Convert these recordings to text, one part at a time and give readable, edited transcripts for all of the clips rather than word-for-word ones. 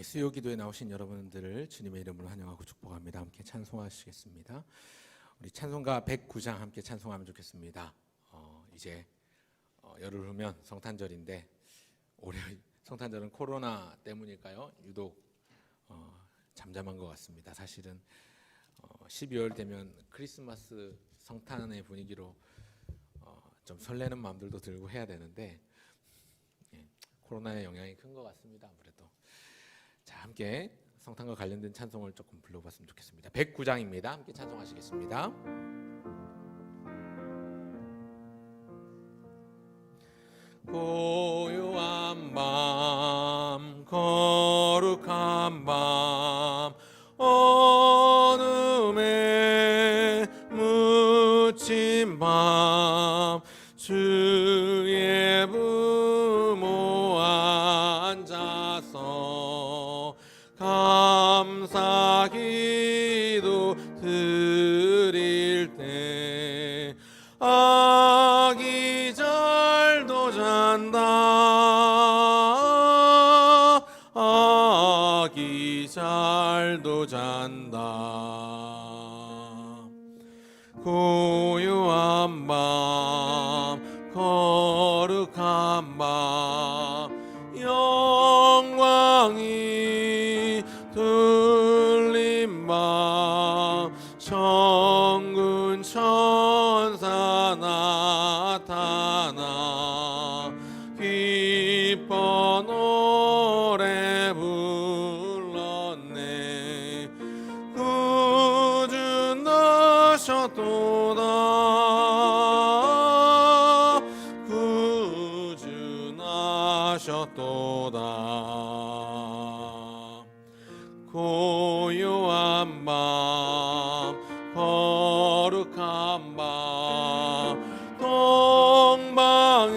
수요 기도에 나오신 여러분들을 주님의 이름으로 환영하고 축복합니다. 함께 찬송하시겠습니다. 우리 찬송가 109장 함께 찬송하면 좋겠습니다. 이제 열흘 후면 성탄절인데 올해 성탄절은 코로나 때문일까요? 유독 잠잠한 것 같습니다. 사실은 12월 되면 크리스마스 성탄의 분위기로 좀 설레는 마음들도 들고 해야 되는데 코로나의 영향이 큰 것 같습니다. 아무래도 자, 함께 성탄과 관련된 찬송을 조금 불러봤으면 좋겠습니다. 109장입니다. 함께 찬송하시겠습니다. 고요한 밤, 거룩한 밤, 어둠에 묻힌 밤, 주의 부모 앉아서 감사 기도 드릴 때 아기 잘도 잔다, 아기 잘도 잔다. 고요한 밤, 거룩한 밤, 영광이 둘린 밤, 천군 천사 나타나 기뻐 노래 불렀네. 구주 나셨도다, 구주 나셨도다. 고요한 밤, 거룩한 밤, 동방의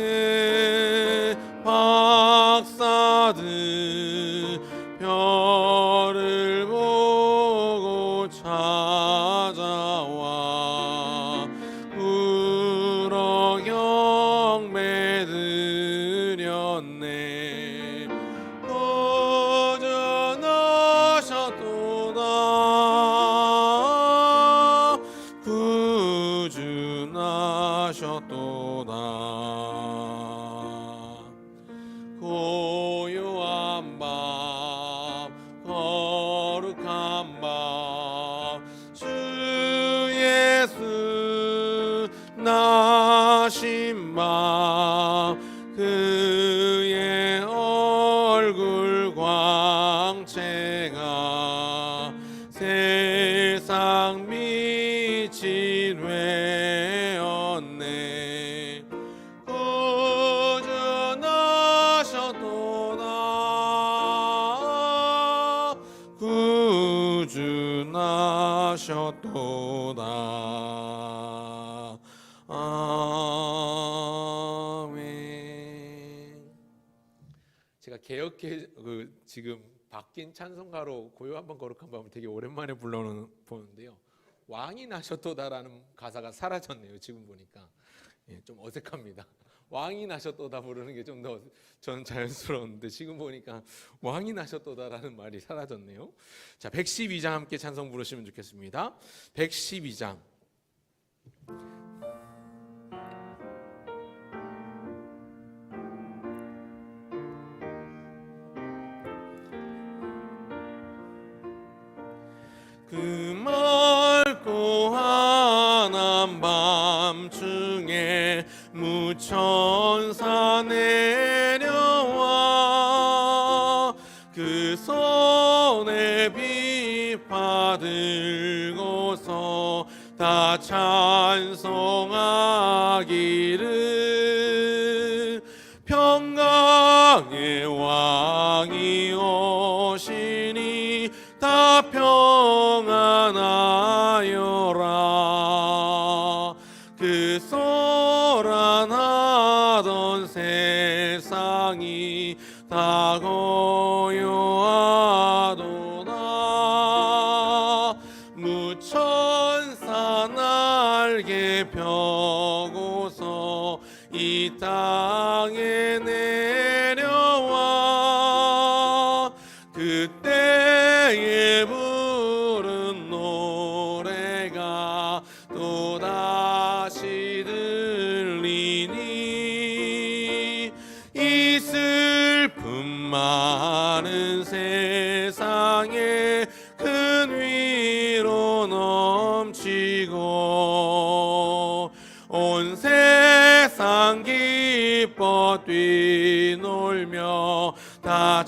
박사들 별을 보고 찾아와 울어 경배 드렸네. 구주 나셨도다, 구주 나셨도다. 고요한 밤, 거룩한 밤, 주 예수 나신 밤, 그의 얼굴 광채가 세상 빛이 되었네. 구주 나셨도다, 구주 나셨도다. 아멘. 제가 지금 바뀐 찬송가로 고요한 밤 거룩한 밤을 되게 오랜만에 보는데요. 왕이 나셨도다라는 가사가 사라졌네요. 지금 보니까 좀 어색합니다. 왕이 나셨도다 부르는 게 좀 더 저는 자연스러운데 지금 보니까 왕이 나셨도다라는 말이 사라졌네요. 자, 112장 함께 찬송 부르시면 좋겠습니다. 112장. 그 맑고 환한 밤중에 무천사 내려와 그 손에 비파 들고서 다 찬송하기를 평강의 왕이 오시니 다 평안하여라. 그 소란하던 세상이 다 고요하도다. 무천사 날개 펴고서 이 땅에 내려와 그때에 부른 노래가 또다시 들리니 이 슬픔 많은 세상에 큰 위로 넘치고 온 세상 기뻐 뛰놀며 다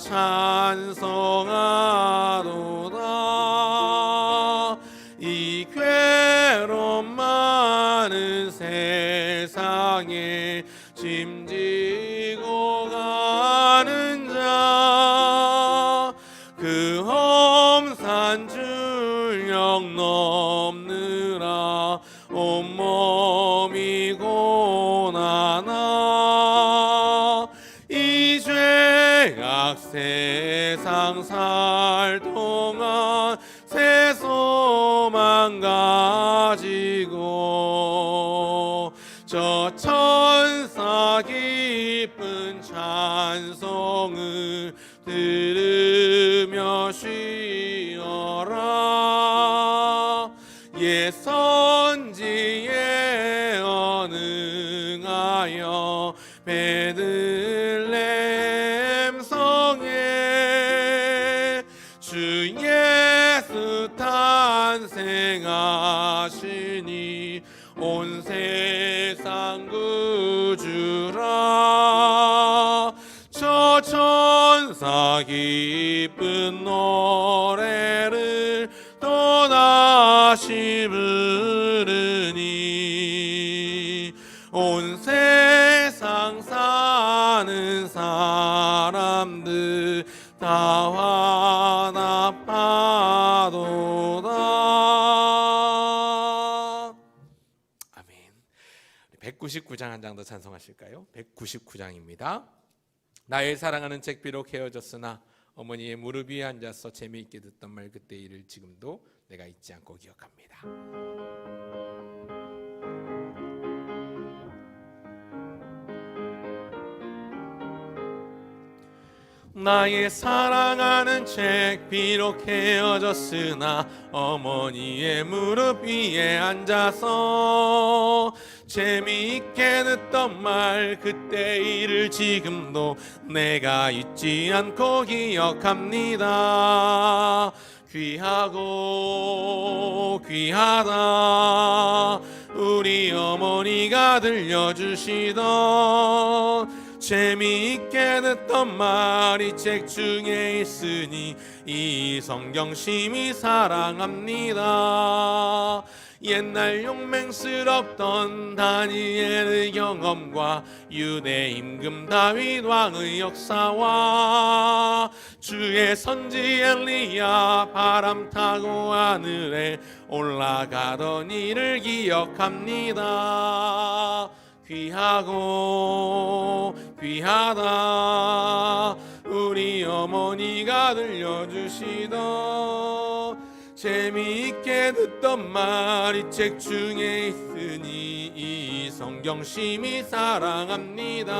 찬송하도다. 이 괴로움 많은 세상에 짐지고 가는 자, 그 험산 줄력 넘느라 온몸이 고난아, 이 죄악 세상 살 동안 새 소망 가지고 저 천사 기쁜 찬송을 들으며 쉬어라. 예 선지에 언응하여 베들레헴 성에 주 예수 탄생하시니 온 세상 구주라. 저 천사 기쁜 노래를 또다시 부르니 온 세상 사는 사람들 다 화답하도다. 아멘. 199장 한 장 더 찬송하실까요? 199장입니다. 나의 사랑하는 책 비록 헤어졌으나 어머니의 무릎 위에 앉아서 재미있게 듣던 말 그때 일을 지금도 내가 잊지 않고 기억합니다. 나의 사랑하는 책 비록 헤어졌으나 어머니의 무릎 위에 앉아서 재미있게 듣던 말 그때 일을 지금도 내가 잊지 않고 기억합니다. 귀하고 귀하다 우리 어머니가 들려주시던 재미있게 듣던 말이 책 중에 있으니 이 성경 심히 사랑합니다. 옛날 용맹스럽던 다니엘의 경험과 유대 임금 다윗 왕의 역사와 주의 선지 엘리야 바람 타고 하늘에 올라가던 일을 기억합니다. 귀하고 귀하다 우리 어머니가 들려주시던 재미있게 듣던 말이 책 중에 있으니 이 성경 심히 사랑합니다.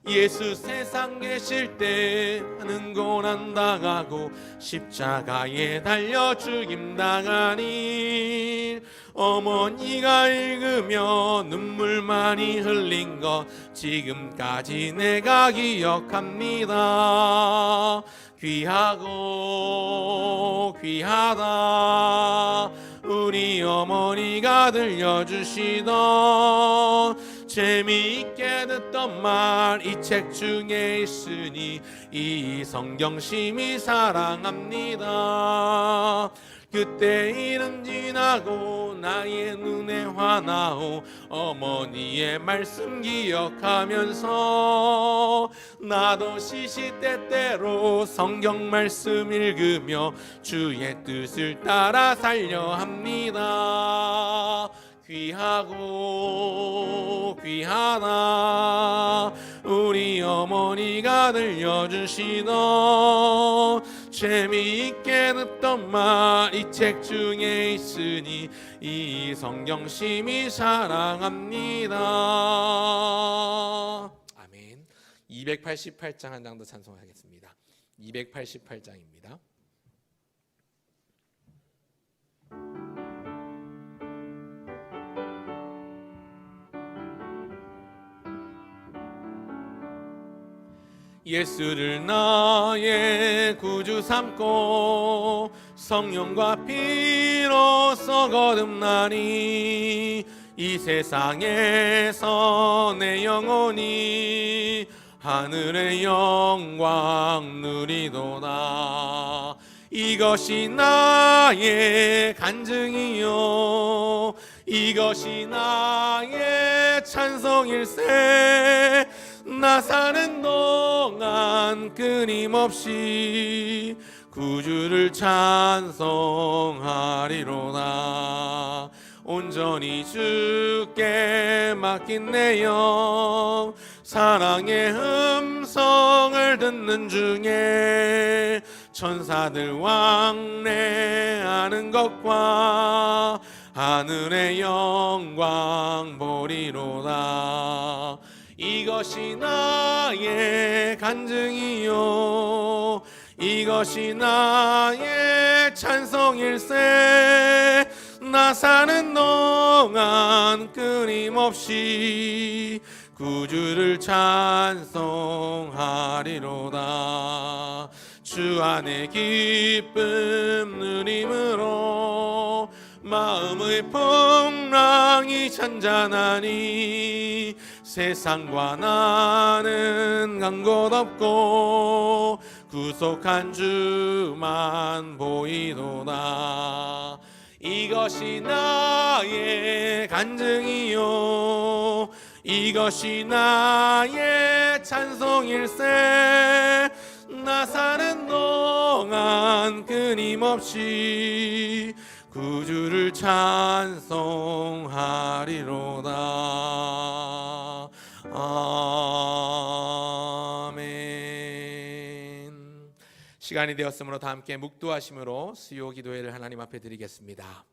예수 세상 계실 때 많은 고난 당하고 십자가에 달려 죽임 당하니 어머니가 읽으며 눈물 많이 흘린 것 지금까지 내가 기억합니다. 귀하고 귀하다 우리 어머니가 들려주시던 재미있게 듣던 말 이 책 중에 있으니 이 성경 심히 사랑합니다. 그때 일은 지나고 나의 눈에 화나오 어머니의 말씀 기억하면서 나도 시시때때로 성경 말씀 읽으며 주의 뜻을 따라 살려 합니다. 귀하고 귀하다 우리 어머니가 들려주시던 재미있게 듣던 말 이 책 중에 있으니 이 성경 심히 사랑합니다. 아멘. 288장 한 장 더 찬송하겠습니다. 288장입니다. 예수를 나의 구주 삼고 성령과 피로써 거듭나니 이 세상에서 내 영혼이 하늘의 영광 누리도다. 이것이 나의 간증이요 이것이 나의 찬송일세. 나 사는 동안 끊임없이 구주를 찬송하리로다. 온전히 주께 맡긴 내 영 사랑의 음성을 듣는 중에 천사들 왕래하는 것과 하늘의 영광 보리로다. 이것이 나의 간증이요 이것이 나의 찬송일세. 나 사는 동안 끊임없이 구주를 찬송하리로다. 주 안에 기쁨 누림으로 마음의 풍랑이 잔잔하니 세상과 나는 간 곳 없고 구속한 주만 보이도다. 이것이 나의 간증이요 이것이 나의 찬송일세. 나 사는 동안 끊임없이 구주를 찬송하리로다. 아멘. 시간이 되었으므로 다 함께 묵도하심으로 수요 기도회를 하나님 앞에 드리겠습니다.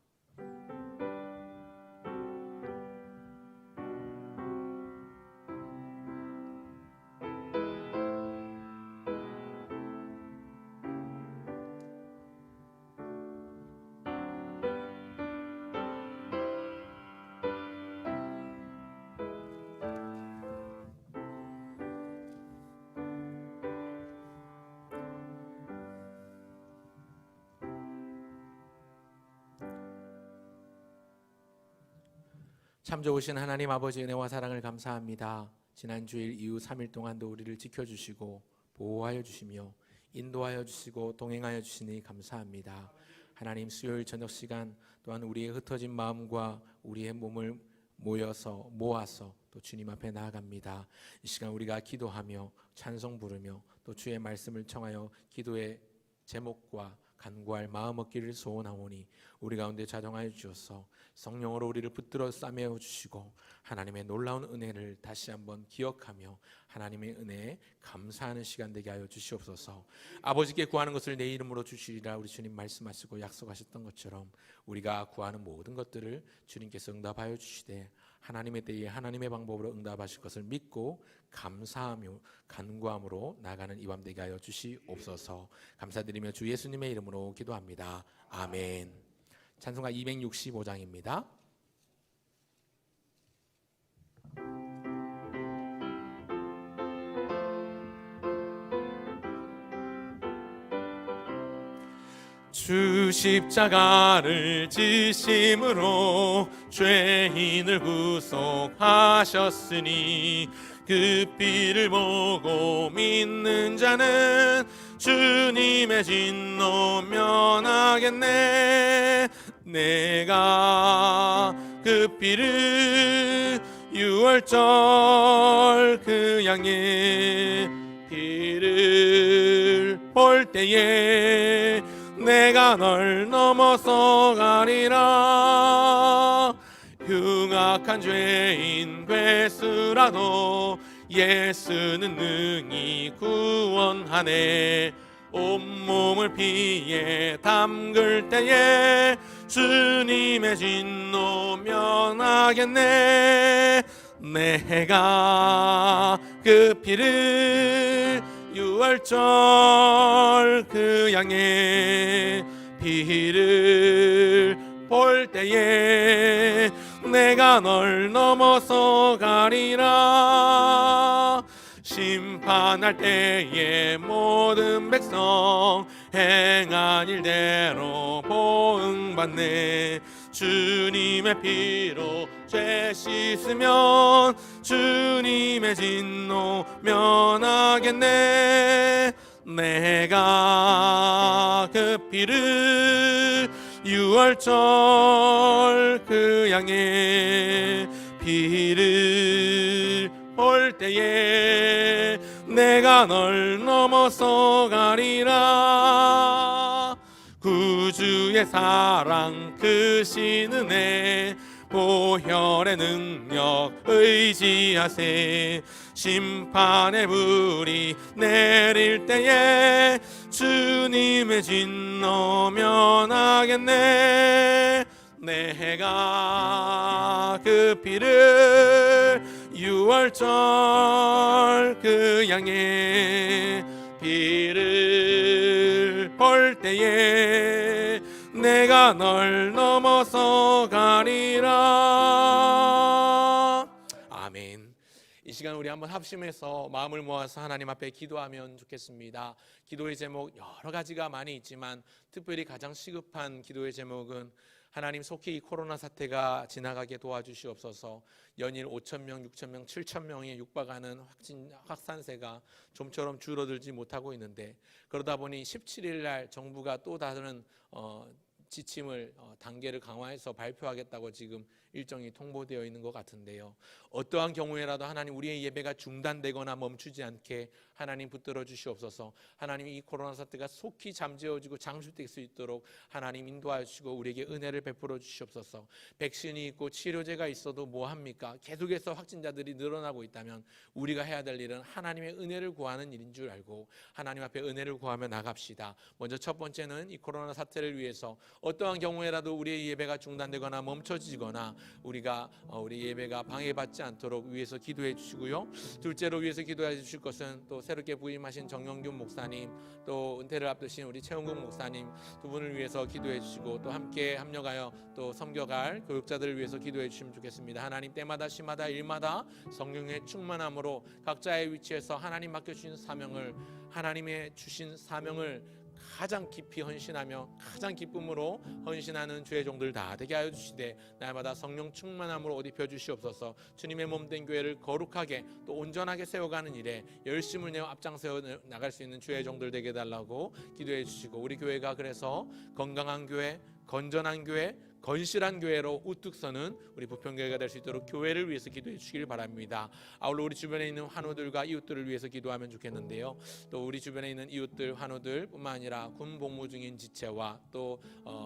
참 좋으신 하나님 아버지의 은혜와 사랑을 감사합니다. 지난 주일 이후 3일 동안도 우리를 지켜주시고 보호하여 주시며 인도하여 주시고 동행하여 주시니 감사합니다. 하나님, 수요일 저녁 시간 또한 우리의 흩어진 마음과 우리의 몸을 모아서 또 주님 앞에 나아갑니다. 이 시간 우리가 기도하며 찬송 부르며 또 주의 말씀을 청하여 기도의 제목과 간구할 마음 얻기를 소원하오니 우리 가운데 자정하여 주셔서 성령으로 우리를 붙들어 싸매어 주시고 하나님의 놀라운 은혜를 다시 한번 기억하며 하나님의 은혜에 감사하는 시간 되게 하여 주시옵소서. 아버지께 구하는 것을 내 이름으로 주시리라 우리 주님 말씀하시고 약속하셨던 것처럼 우리가 구하는 모든 것들을 주님께서 응답하여 주시되 하나님의 때에 하나님의 방법으로 응답하실 것을 믿고 감사하며 간구함으로 나가는 이 밤 되게 하여 주시옵소서. 감사드리며 주 예수님의 이름으로 기도합니다. 아멘. 찬송가 265장입니다. 주 십자가를 지심으로 죄인을 구속하셨으니 그 피를 보고 믿는 자는 주님의 진노 면하겠네. 내가 그 피를 유월절 그 양의 피를 볼 때에 내가 널 넘어서 가리라. 흉악한 죄인 괴수라도 예수는 능히 구원하네. 온몸을 피에 담글 때에 주님의 진노 면하겠네. 내가 그 피를 유월절 그 양의 피를 볼 때에 내가 널 넘어서 가리라. 심판할 때에 모든 백성 행한 일대로 보응받네. 주님의 피로 죄 씻으면 주님의 진노 면하겠네. 내가 그 피를 유월절 그 양의 피를 볼 때에 내가 널 넘어서 가리라. 구주의 사랑 크신 은혜 보혈의 능력 의지하세. 심판의 불이 내릴 때에 주님의 진노 면하겠네. 내가 그 피를 유월절 그 양의 피를 볼 때에 내가 널 넘어서 가리라. 아멘. 이 시간 우리 한번 합심해서 마음을 모아서 하나님 앞에 기도하면 좋겠습니다. 기도의 제목 여러 가지가 많이 있지만 특별히 가장 시급한 기도의 제목은 하나님 속히 이 코로나 사태가 지나가게 도와주시옵소서. 연일 5,000명, 6,000명, 7,000명에 육박하는 확산세가 좀처럼 줄어들지 못하고 있는데, 그러다 보니 17일 날 정부가 또 다른 지침을 단계를 강화해서 발표하겠다고 지금 일정이 통보되어 있는 것 같은데요. 어떠한 경우에라도 하나님 우리의 예배가 중단되거나 멈추지 않게 하나님 붙들어 주시옵소서. 하나님 이 코로나 사태가 속히 잠재워지고 장수될 수 있도록 하나님 인도하여 주시고 우리에게 은혜를 베풀어 주시옵소서. 백신이 있고 치료제가 있어도 뭐합니까? 계속해서 확진자들이 늘어나고 있다면 우리가 해야 될 일은 하나님의 은혜를 구하는 일인 줄 알고 하나님 앞에 은혜를 구하며 나갑시다. 먼저 첫 번째는 이 코로나 사태를 위해서 어떠한 경우에라도 우리의 예배가 중단되거나 멈춰지거나 우리가 우리 예배가 방해받지 않도록 위해서 기도해 주시고요. 둘째로 위해서 기도해 주실 것은 또 새롭게 부임하신 정영균 목사님, 또 은퇴를 앞두신 우리 최은국 목사님 두 분을 위해서 기도해 주시고, 또 함께 합력하여 또 섬겨갈 교육자들을 위해서 기도해 주시면 좋겠습니다. 하나님 때마다 시마다 일마다 성령의 충만함으로 각자의 위치에서 하나님 맡겨주신 사명을, 하나님의 주신 사명을 가장 깊이 헌신하며 가장 기쁨으로 헌신하는 주의 종들 다 되게 하여 주시되, 날마다 성령 충만함으로 옷 입혀 주시옵소서. 주님의 몸된 교회를 거룩하게 또 온전하게 세워가는 일에 열심을 내어 앞장서 나갈 수 있는 주의 종들 되게 해달라고 기도해 주시고, 우리 교회가 그래서 건강한 교회, 건전한 교회, 건실한 교회로 우뚝 서는 우리 부평교회가 될 수 있도록 교회를 위해서 기도해 주시길 바랍니다. 아울러 우리 주변에 있는 환우들과 이웃들을 위해서 기도하면 좋겠는데요. 또 우리 주변에 있는 이웃들, 환우들 뿐만 아니라 군 복무 중인 지체와 또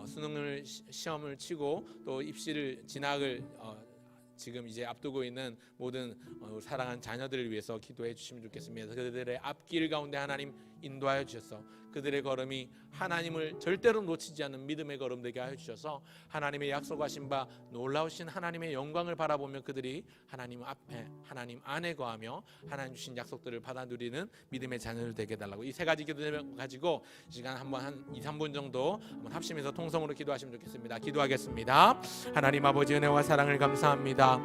수능을 시험을 치고 또 입시를 진학을 지금 이제 앞두고 있는 모든 사랑하는 자녀들을 위해서 기도해 주시면 좋겠습니다. 그들의 앞길 가운데 하나님 인도하여 주셔서 그들의 걸음이 하나님을 절대로 놓치지 않는 믿음의 걸음 되게 하여 주셔서 하나님의 약속하신 바 놀라우신 하나님의 영광을 바라보며 그들이 하나님 앞에, 하나님 안에 거하며 하나님 주신 약속들을 받아 누리는 믿음의 자녀들 되게 해달라고, 이 세 가지 기도 가지고 시간 한번 한 2-3분 정도 한번 합심해서 통성으로 기도하시면 좋겠습니다. 기도하겠습니다. 하나님 아버지 은혜와 사랑을 감사합니다.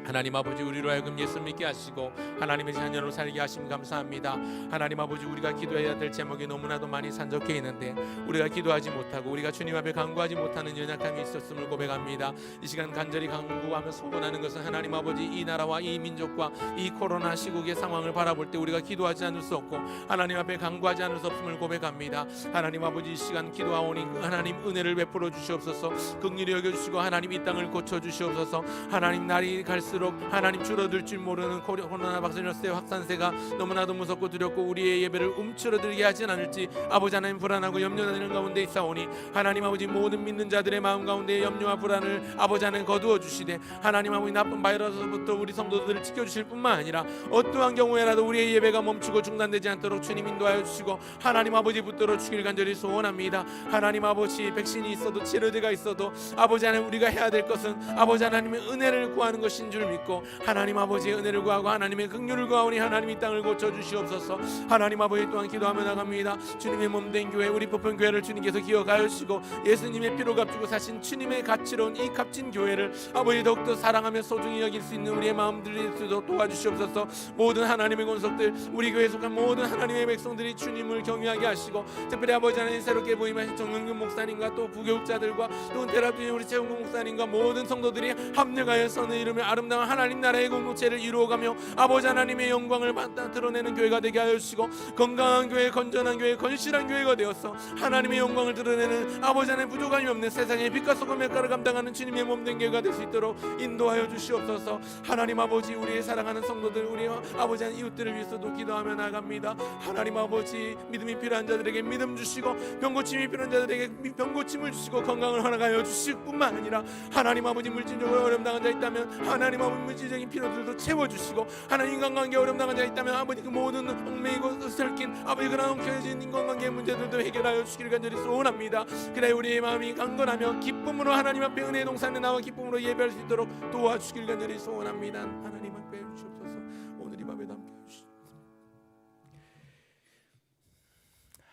하나님 아버지 우리로 하여금 예수 믿게 하시고 하나님의 자녀로 살게 하심 감사합니다. 하나님 아버지 우리가 기도해야 될 제목이 너무나도 많이 산적해 있는데 우리가 기도하지 못하고 우리가 주님 앞에 간구하지 못하는 연약함이 있었음을 고백합니다. 이 시간 간절히 간구하며 소원하는 것은 하나님 아버지 이 나라와 이 민족과 이 코로나 시국의 상황을 바라볼 때 우리가 기도하지 않을 수 없고 하나님 앞에 간구하지 않을 수 없음을 고백합니다. 하나님 아버지 이 시간 기도하오니 하나님 은혜를 베풀어 주시옵소서. 긍휼히 여겨주시고 하나님 이 땅을 고쳐주시옵소서. 하나님 날이 갈수록 하나님 줄어들 줄 모르는 코로나 바이러스의 확산세가 너무나도 무섭고 두렵고 우리의 예배를 움츠러들게 하진 않을지 아버지 하나님 불안하고 염려되는 가운데 있사오니 하나님 아버지 모든 믿는 자들의 마음 가운데 염려와 불안을 아버지 하나님 거두어 주시되 하나님 아버지 나쁜 바이러스부터 우리 성도들을 지켜주실 뿐만 아니라 어떠한 경우에라도 우리의 예배가 멈추고 중단되지 않도록 주님 인도하여 주시고 하나님 아버지 붙들어 주길 간절히 소원합니다. 하나님 아버지 백신이 있어도 치료제가 있어도 아버지 하나님 우리가 해야 될 것은 아버지 하나님의 은혜를 구하는 것인 줄 줄을 믿고 하나님 아버지의 은혜를 구하고 하나님의 긍휼을 구하오니 하나님 이 땅을 고쳐주시옵소서. 하나님 아버지 또한 기도하며 나갑니다. 주님의 몸된 교회 우리 부평교회를 주님께서 기억하여 주시고 예수님의 피로 값주고 사신 주님의 가치로운 이 값진 교회를 아버지 더욱더 사랑하며 소중히 여길 수 있는 우리의 마음들이 있도록 도와주시옵소서. 모든 하나님의 권속들 우리 교회에 속한 모든 하나님의 백성들이 주님을 경외하게 하시고 특별히 아버지 하나님 새롭게 부임하신 정영균 목사님과 또 부교육자들과 또 은퇴라도 우리 최홍국 목사님과 모든 성도들이 합력하여 선을 이루며 아름다운 하나님 나라의 공동체를 이루어가며 아버지 하나님의 영광을 드러내는 교회가 되게 하여 주시고 건강한 교회, 건전한 교회, 건실한 교회가 되어서 하나님의 영광을 드러내는 아버지 하나님 부족함이 없는 세상의 빛과 소금의 가를 감당하는 주님의 몸된 교회가 될 수 있도록 인도하여 주시옵소서. 하나님 아버지 우리의 사랑하는 성도들 우리 아버지 하나님 이웃들을 위해서도 기도하며 나갑니다. 하나님 아버지 믿음이 필요한 자들에게 믿음 주시고 병고침이 필요한 자들에게 병고침을 주시고 건강을 허락하여 주실 뿐만 아니라 하나님 아버지 물질적으로 어려움당한 자 있다면 하나님 아버지 물질적인 필요들도 채워주시고 하나님 인간관계 어려움당한 자 있다면 아버지 그 모든 얽매이고 설킨 아버지 그런 엉켜진 인간관계 문제들도 해결하여 주시기를 간절히 소원합니다. 그래 우리의 마음이 강건하며 기쁨으로 하나님 앞에 은혜의 동산에 나와 기쁨으로 예배할 수 있도록 도와주시기를 간절히 소원합니다. 하나님 앞에 주옵소서. 오늘 이 밤에도 함께 해주시옵소서.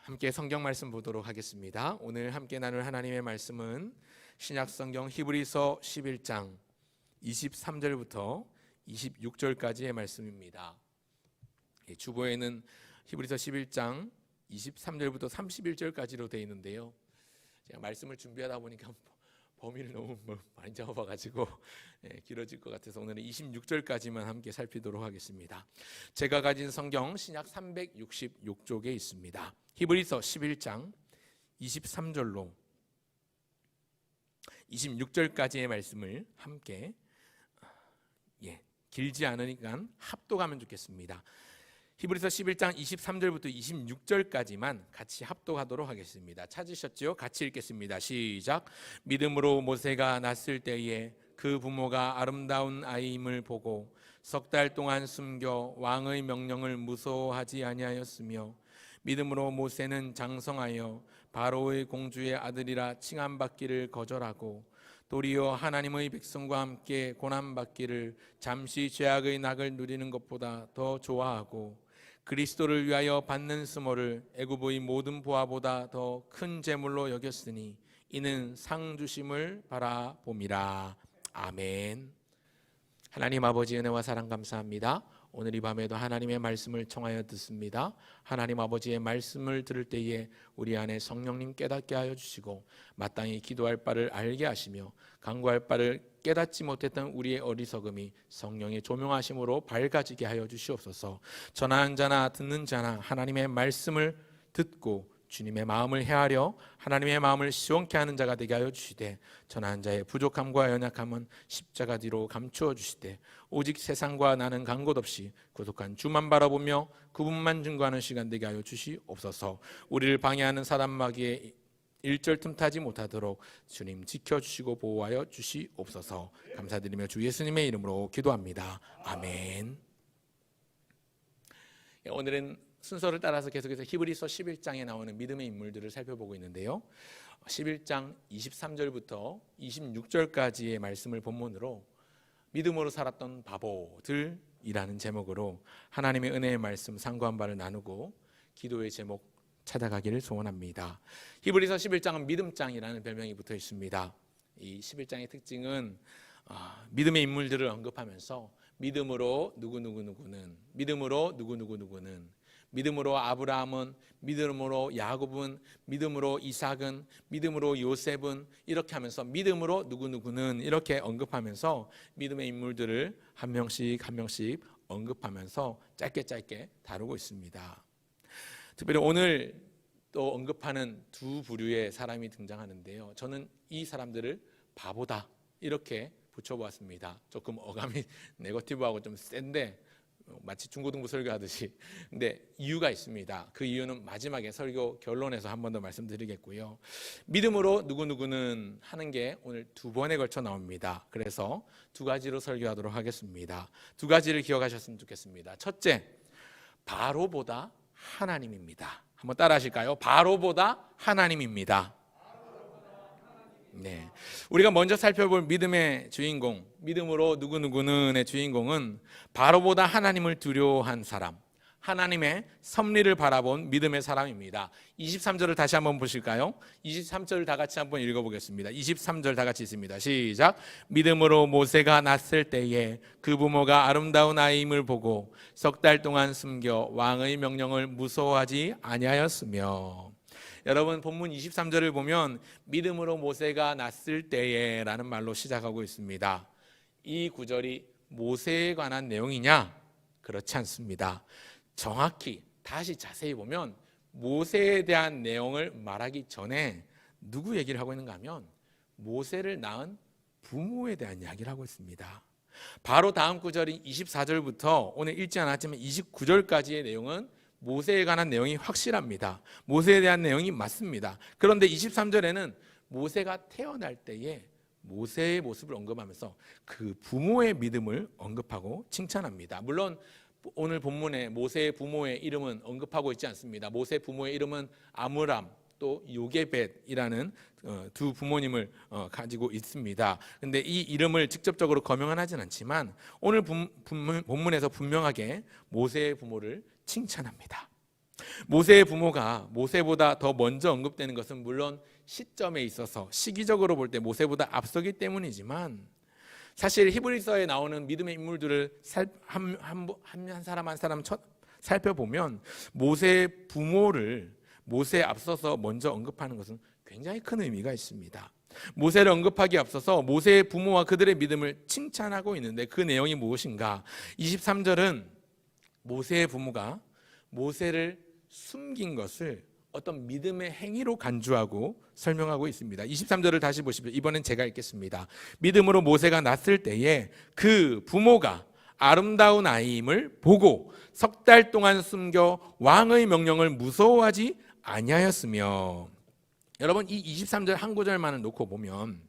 함께 성경 말씀 보도록 하겠습니다. 오늘 함께 나눌 하나님의 말씀은 신약 성경 히브리서 11장 23절부터 26절까지의 말씀입니다. 주보에는 히브리서 11장 23절부터 31절까지로 되어 있는데요. 제가 말씀을 준비하다 보니까 범위를 너무 많이 잡아가지고 길어질 것 같아서 오늘은 26절까지만 함께 살피도록 하겠습니다. 제가 가진 성경 신약 366쪽에 있습니다. 히브리서 11장 23절로 26절까지의 말씀을 함께 길지 않으니까 합독하면 좋겠습니다. 히브리서 11장 23절부터 26절까지만 같이 합독하도록 하겠습니다. 찾으셨죠? 같이 읽겠습니다. 시작. 믿음으로 모세가 낳았을 때에 그 부모가 아름다운 아이임을 보고 석 달 동안 숨겨 왕의 명령을 무서워하지 아니하였으며 믿음으로 모세는 장성하여 바로의 공주의 아들이라 칭함받기를 거절하고 도리어 하나님의 백성과 함께 고난받기를 잠시 죄악의 낙을 누리는 것보다 더 좋아하고 그리스도를 위하여 받는 수모를 애굽의 모든 보화보다 더 큰 재물로 여겼으니 이는 상 주심을 바라봄이라. 아멘. 하나님 아버지 은혜와 사랑 감사합니다. 오늘 이 밤에도 하나님의 말씀을 청하여 듣습니다. 하나님 아버지의 말씀을 들을 때에 우리 안에 성령님 깨닫게 하여 주시고 마땅히 기도할 바를 알게 하시며 간구할 바를 깨닫지 못했던 우리의 어리석음이 성령의 조명하심으로 밝아지게 하여 주시옵소서. 전하는 자나 듣는 자나 하나님의 말씀을 듣고 주님의 마음을 헤아려 하나님의 마음을 시원케 하는 자가 되게 하여 주시되 전하는 자의 부족함과 연약함은 십자가 뒤로 감추어 주시되 오직 세상과 나는 간 곳 없이 구속한 주만 바라보며 그분만 증거하는 시간 되게 하여 주시옵소서. 우리를 방해하는 사단 마귀의 일절 틈타지 못하도록 주님 지켜주시고 보호하여 주시옵소서. 감사드리며 주 예수님의 이름으로 기도합니다. 아멘. 오늘은 순서를 따라서 계속해서 히브리서 11장에 나오는 믿음의 인물들을 살펴보고 있는데요. 11장 23절부터 26절까지의 말씀을 본문으로 믿음으로 살았던 바보들이라는 제목으로 하나님의 은혜의 말씀 상고한 바를 나누고 기도의 제목 찾아가기를 소원합니다. 히브리서 11장은 믿음장이라는 별명이 붙어 있습니다. 이 11장의 특징은 믿음의 인물들을 언급하면서 믿음으로 누구누구누구는, 믿음으로 누구누구누구는, 믿음으로 아브라함은, 믿음으로 야곱은, 믿음으로 이삭은, 믿음으로 요셉은, 이렇게 하면서 믿음으로 누구누구는 이렇게 언급하면서 믿음의 인물들을 한 명씩 한 명씩 언급하면서 짧게 다루고 있습니다. 특별히 오늘 또 언급하는 두 부류의 사람이 등장하는데요. 저는 이 사람들을 바보다 이렇게 붙여보았습니다. 조금 어감이 네거티브하고 좀 센데 마치 중고등부 설교하듯이. 근데 이유가 있습니다. 그 이유는 마지막에 설교 결론에서 한 번 더 말씀드리겠고요. 믿음으로 누구누구는 하는 게 오늘 두 번에 걸쳐 나옵니다. 그래서 두 가지로 설교하도록 하겠습니다. 두 가지를 기억하셨으면 좋겠습니다. 첫째, 바로보다 하나님입니다. 한번 따라 하실까요? 바로보다 하나님입니다. 네, 우리가 먼저 살펴볼 믿음의 주인공, 믿음으로 누구누구는의 주인공은 바로보다 하나님을 두려워한 사람, 하나님의 섭리를 바라본 믿음의 사람입니다. 23절을 다시 한번 보실까요? 23절을 다 같이 한번 읽어보겠습니다. 23절 다 같이 있습니다. 시작. 믿음으로 모세가 났을 때에 그 부모가 아름다운 아이임을 보고 석 달 동안 숨겨 왕의 명령을 무서워하지 아니하였으며. 여러분, 본문 23절을 보면 믿음으로 모세가 났을 때에 라는 말로 시작하고 있습니다. 이 구절이 모세에 관한 내용이냐? 그렇지 않습니다. 정확히 다시 자세히 보면 모세에 대한 내용을 말하기 전에 누구 얘기를 하고 있는가 하면 모세를 낳은 부모에 대한 이야기를 하고 있습니다. 바로 다음 구절인 24절부터 오늘 읽지 않았지만 29절까지의 내용은 모세에 관한 내용이 확실합니다. 모세에 대한 내용이 맞습니다. 그런데 23절에는 모세가 태어날 때에 모세의 모습을 언급하면서 그 부모의 믿음을 언급하고 칭찬합니다. 물론 오늘 본문에 모세의 부모의 이름은 언급하고 있지 않습니다. 모세 부모의 이름은 아므람 또 요게벳이라는 두 부모님을 가지고 있습니다. 근데 이 이름을 직접적으로 거명은 하진 않지만 오늘 본문에서 분명하게 모세의 부모를 칭찬합니다. 모세의 부모가 모세보다 더 먼저 언급되는 것은 물론 시점에 있어서 시기적으로 볼 때 모세보다 앞서기 때문이지만 사실 히브리서에 나오는 믿음의 인물들을 한 사람 한 사람 살펴보면 모세의 부모를 모세에 앞서서 먼저 언급하는 것은 굉장히 큰 의미가 있습니다. 모세를 언급하기에 앞서서 모세의 부모와 그들의 믿음을 칭찬하고 있는데 그 내용이 무엇인가? 23절은 모세의 부모가 모세를 숨긴 것을 어떤 믿음의 행위로 간주하고 설명하고 있습니다. 23절을 다시 보십시오. 이번엔 제가 읽겠습니다. 믿음으로 모세가 났을 때에 그 부모가 아름다운 아이임을 보고 석 달 동안 숨겨 왕의 명령을 무서워하지 아니하였으며. 여러분, 이 23절 한 구절만을 놓고 보면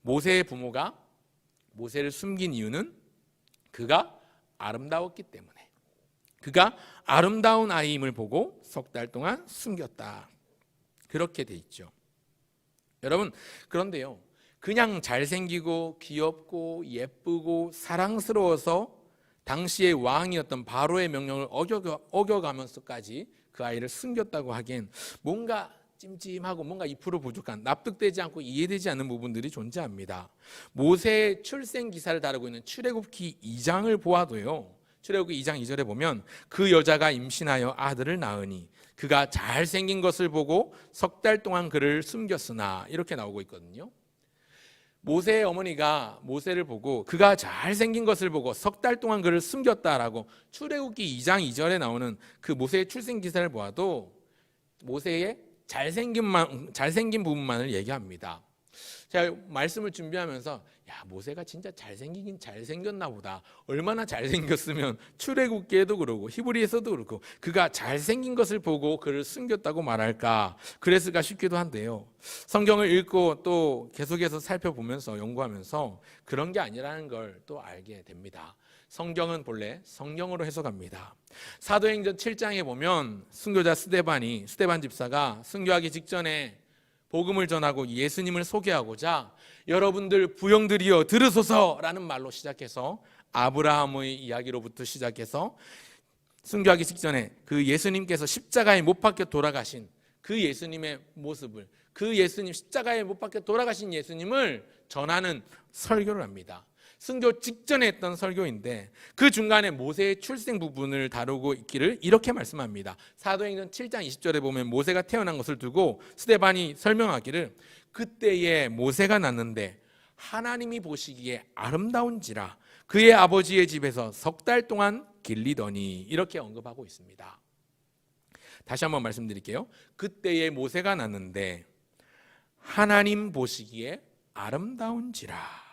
모세의 부모가 모세를 숨긴 이유는 그가 아름다웠기 때문에, 그가 아름다운 아이임을 보고 석 달 동안 숨겼다. 그렇게 돼 있죠. 여러분, 그런데요, 그냥 잘생기고 귀엽고 예쁘고 사랑스러워서 당시의 왕이었던 바로의 명령을 어겨가면서까지 그 아이를 숨겼다고 하기엔 뭔가 찜찜하고 뭔가 2% 부족한, 납득되지 않고 이해되지 않는 부분들이 존재합니다. 모세의 출생 기사를 다루고 있는 출애굽기 2장을 보아도요, 출애굽기 2장 2절에 보면 그 여자가 임신하여 아들을 낳으니 그가 잘생긴 것을 보고 석 달 동안 그를 숨겼으나, 이렇게 나오고 있거든요. 모세의 어머니가 모세를 보고 그가 잘생긴 것을 보고 석 달 동안 그를 숨겼다라고 출애굽기 2장 2절에 나오는 그 모세의 출생 기사를 보아도 모세의 잘생긴 부분만을 얘기합니다. 제가 말씀을 준비하면서 모세가 진짜 잘생기긴 잘생겼나 보다, 얼마나 잘생겼으면 출애굽기에도 그러고 히브리에서도 그렇고 그가 잘생긴 것을 보고 그를 숨겼다고 말할까 그랬을까 싶기도 한데요, 성경을 읽고 또 계속해서 살펴보면서 연구하면서 그런 게 아니라는 걸 또 알게 됩니다. 성경은 본래 성경으로 해석합니다. 사도행전 7장에 보면 순교자 스데반 집사가 순교하기 직전에 복음을 전하고 예수님을 소개하고자 여러분들 부형들이여 들으소서라는 말로 시작해서 아브라함의 이야기로부터 시작해서 순교하기 직전에 그 예수님께서 십자가에 못 박혀 돌아가신 그 예수님의 모습을, 그 예수님 십자가에 못 박혀 돌아가신 예수님을 전하는 설교를 합니다. 순교 직전에 했던 설교인데 그 중간에 모세의 출생 부분을 다루고 있기를 이렇게 말씀합니다. 사도행전 7장 20절에 보면 모세가 태어난 것을 두고 스데반이 설명하기를 그때에 모세가 났는데 하나님이 보시기에 아름다운지라 그의 아버지의 집에서 석 달 동안 길리더니, 이렇게 언급하고 있습니다. 다시 한번 말씀드릴게요. 그때에 모세가 났는데 하나님 보시기에 아름다운지라.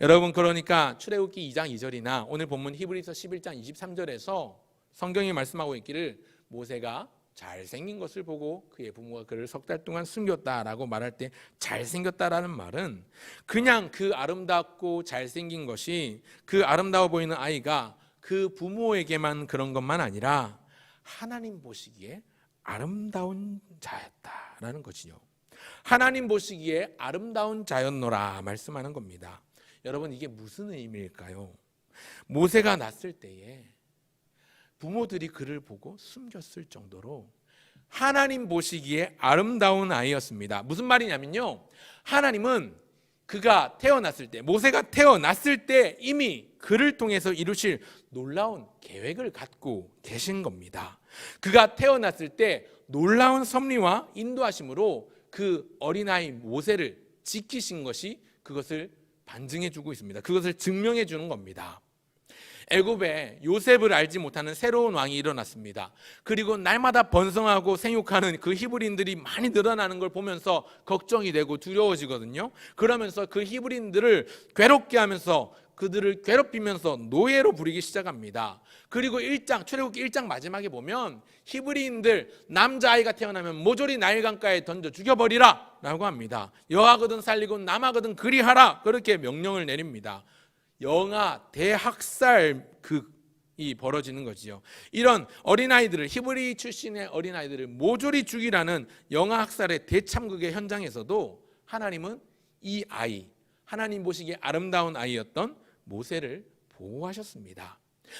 여러분, 그러니까 출애굽기 2장 2절이나 오늘 본문 히브리서 11장 23절에서 성경이 말씀하고 있기를 모세가 잘생긴 것을 보고 그의 부모가 그를 석 달 동안 숨겼다라고 말할 때 잘생겼다라는 말은 그냥 그 아름답고 잘생긴 것이, 그 아름다워 보이는 아이가 그 부모에게만 그런 것만 아니라 하나님 보시기에 아름다운 자였다라는 것이요. 하나님 보시기에 아름다운 자였노라 말씀하는 겁니다. 여러분, 이게 무슨 의미일까요? 모세가 낳았을 때에 부모들이 그를 보고 숨겼을 정도로 하나님 보시기에 아름다운 아이였습니다. 무슨 말이냐면요, 하나님은 그가 태어났을 때, 모세가 태어났을 때 이미 그를 통해서 이루실 놀라운 계획을 갖고 계신 겁니다. 그가 태어났을 때 놀라운 섭리와 인도하심으로 그 어린아이 모세를 지키신 것이 그것을 반증해 주고 있습니다. 그것을 증명해 주는 겁니다. 애굽에 요셉을 알지 못하는 새로운 왕이 일어났습니다. 그리고 날마다 번성하고 생육하는 그 히브리인들이 많이 늘어나는 걸 보면서 걱정이 되고 두려워지거든요. 그러면서 그 히브리인들을 괴롭게 하면서 그들을 괴롭히면서 노예로 부리기 시작합니다. 그리고 출애굽기 1장 마지막에 보면 히브리인들 남자아이가 태어나면 모조리 나일강가에 던져 죽여버리라 라고 합니다. 여하거든 살리고 남하거든 그리하라, 그렇게 명령을 내립니다. 영아 대학살 이 벌어지는 거지요. 이런 어린아이들을, 히브리 출신의 어린아이들을 모조리 죽이라는 영아 학살의 대참극의 현장에서도 하나님은 이 아이, 하나님 보시기에 아름다운 아이였던 모세를 보호하셨습니다.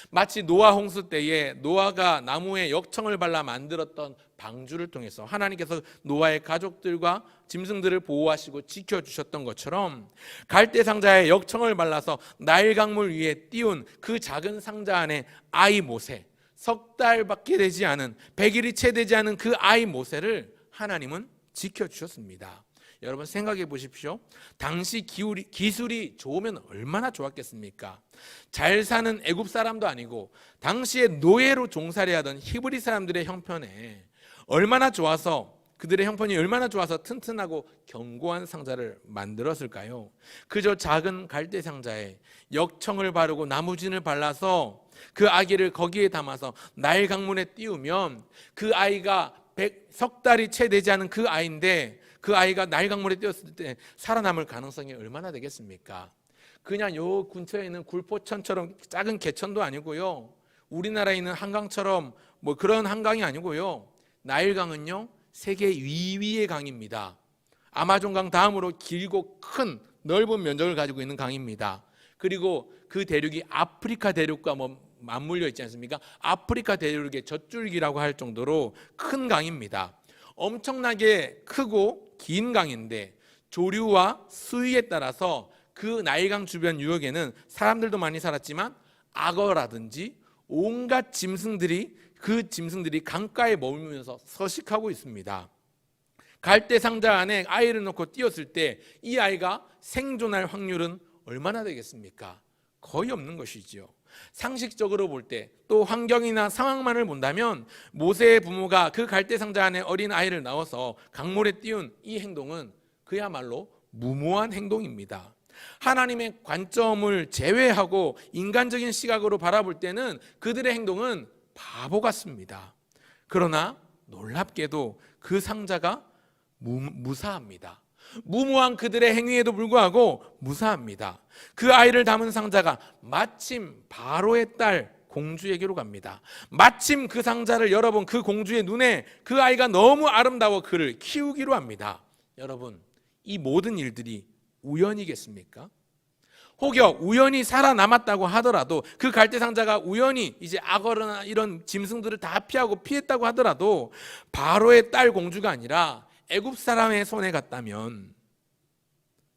마치 노아 홍수 때에 노아가 나무에 역청을 발라 만들었던 방주를 통해서 하나님께서 노아의 가족들과 짐승들을 보호하시고 지켜주셨던 것처럼 갈대 상자에 역청을 발라서 나일 강물 위에 띄운 그 작은 상자 안에 아이 모세, 석 달밖에 되지 않은, 100일이 채 되지 않은 그 아이 모세를 하나님은 지켜주셨습니다. 여러분 생각해 보십시오. 당시 기술이 좋으면 얼마나 좋았겠습니까? 잘 사는 애굽 사람도 아니고 당시에 노예로 종살이 하던 히브리 사람들의 형편에 얼마나 좋아서, 그들의 형편이 얼마나 좋아서 튼튼하고 견고한 상자를 만들었을까요? 그저 작은 갈대 상자에 역청을 바르고 나무진을 발라서 그 아기를 거기에 담아서 나일 강물에 띄우면 그 아이가 석 달이 채 되지 않은 그 아이인데 그 아이가 나일 강물에 띄었을 때 살아남을 가능성이 얼마나 되겠습니까? 그냥 요 근처에 있는 굴포천처럼 작은 개천도 아니고요, 우리나라에 있는 한강처럼 뭐 그런 한강이 아니고요, 나일강은요 세계 위위의 강입니다. 아마존강 다음으로 길고 큰 넓은 면적을 가지고 있는 강입니다. 그리고 그 대륙이 아프리카 대륙과 맞물려 있지 않습니까? 아프리카 대륙의 젖줄기라고 할 정도로 큰 강입니다. 엄청나게 크고 긴 강인데 조류와 수위에 따라서 그 나일강 주변 유역에는 사람들도 많이 살았지만 악어라든지 온갖 짐승들이, 그 짐승들이 강가에 머물면서 서식하고 있습니다. 갈대 상자 안에 아이를 넣고 띄었을 때 이 아이가 생존할 확률은 얼마나 되겠습니까? 거의 없는 것이지요. 상식적으로 볼 때, 또 환경이나 상황만을 본다면 모세의 부모가 그 갈대 상자 안에 어린 아이를 넣어서 강물에 띄운 이 행동은 그야말로 무모한 행동입니다. 하나님의 관점을 제외하고 인간적인 시각으로 바라볼 때는 그들의 행동은 바보 같습니다. 그러나 놀랍게도 그 상자가 무사합니다. 무모한 그들의 행위에도 불구하고 무사합니다. 그 아이를 담은 상자가 마침 바로의 딸 공주에게로 갑니다. 마침 그 상자를 열어본 그 공주의 눈에 그 아이가 너무 아름다워 그를 키우기로 합니다. 여러분, 이 모든 일들이 우연이겠습니까? 혹여 우연히 살아남았다고 하더라도, 그 갈대 상자가 우연히 이제 악어나 이런 짐승들을 다 피하고 피했다고 하더라도 바로의 딸 공주가 아니라 애굽 사람의 손에 갔다면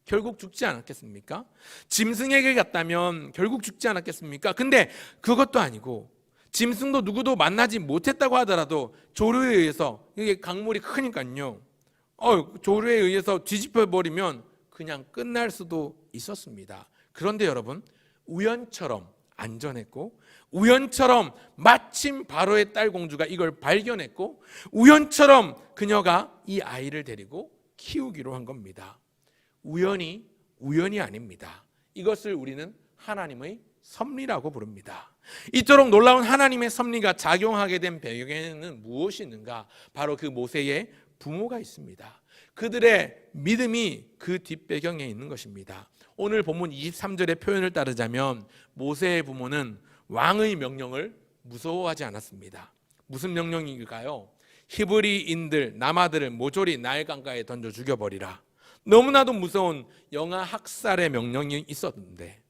결국 죽지 않았겠습니까? 짐승에게 갔다면 결국 죽지 않았겠습니까? 근데 그것도 아니고 짐승도 누구도 만나지 못했다고 하더라도 조류에 의해서, 이게 강물이 크니까요, 조류에 의해서 뒤집혀 버리면 그냥 끝날 수도 있었습니다. 그런데 여러분, 우연처럼 안전했고, 우연처럼 마침 바로의 딸 공주가 이걸 발견했고, 우연처럼 그녀가 이 아이를 데리고 키우기로 한 겁니다. 우연이 아닙니다. 이것을 우리는 하나님의 섭리라고 부릅니다. 이토록 놀라운 하나님의 섭리가 작용하게 된 배경에는 무엇이 있는가? 바로 그 모세의 부모가 있습니다. 그들의 믿음이 그 뒷배경에 있는 것입니다. 오늘 본문 23절의 표현을 따르자면 모세의 부모는 왕의 명령을 무서워하지 않았습니다. 무슨 명령일까요? 히브리인들 남아들을 모조리 나일 강가에 던져 죽여버리라. 너무나도 무서운 영아 학살의 명령이 있었는데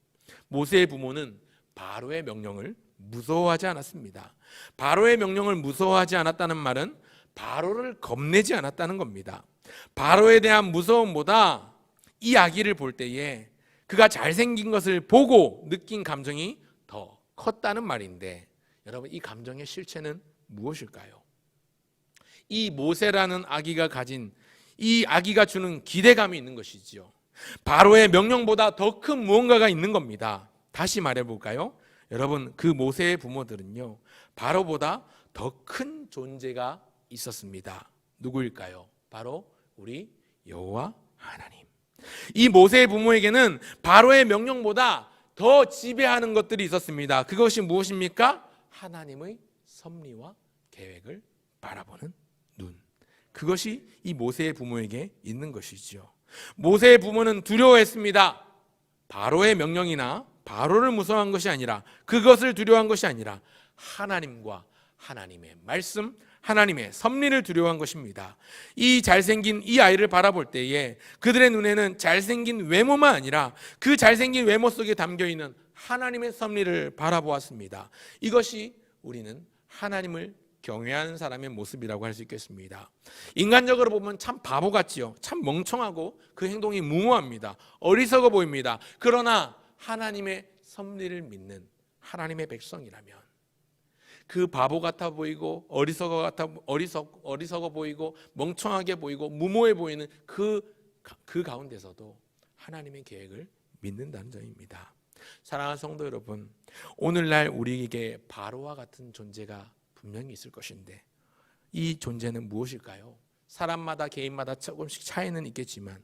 모세의 부모는 바로의 명령을 무서워하지 않았습니다. 바로의 명령을 무서워하지 않았다는 말은 바로를 겁내지 않았다는 겁니다. 바로에 대한 무서움보다 이 아기를 볼 때에 그가 잘생긴 것을 보고 느낀 감정이 더 컸다는 말인데, 여러분 이 감정의 실체는 무엇일까요? 이 모세라는 아기가 가진, 이 아기가 주는 기대감이 있는 것이지요. 바로의 명령보다 더 큰 무언가가 있는 겁니다. 다시 말해볼까요? 여러분 그 모세의 부모들은요, 바로보다 더 큰 존재가 있었습니다. 누구일까요? 바로 우리 여호와 하나님. 이 모세의 부모에게는 바로의 명령보다 더 지배하는 것들이 있었습니다. 그것이 무엇입니까? 하나님의 섭리와 계획을 바라보는 눈. 그것이 이 모세의 부모에게 있는 것이죠. 모세의 부모는 두려워했습니다. 바로의 명령이나 바로를 무서워한 것이 아니라, 그것을 두려워한 것이 아니라 하나님과 하나님의 말씀, 하나님의 섭리를 두려워한 것입니다. 이 잘생긴 이 아이를 바라볼 때에 그들의 눈에는 잘생긴 외모만 아니라 그 잘생긴 외모 속에 담겨있는 하나님의 섭리를 바라보았습니다. 이것이 우리는 하나님을 경외하는 사람의 모습이라고 할 수 있겠습니다. 인간적으로 보면 참 바보 같지요. 참 멍청하고 그 행동이 무모합니다. 어리석어 보입니다. 그러나 하나님의 섭리를 믿는 하나님의 백성이라면 그 바보 같아 보이고 어리석어 보이고 멍청하게 보이고 무모해 보이는 그 가운데서도 하나님의 계획을 믿는다는 점입니다. 사랑하는 성도 여러분, 오늘날 우리에게 바로와 같은 존재가 분명히 있을 것인데 이 존재는 무엇일까요? 사람마다 개인마다 조금씩 차이는 있겠지만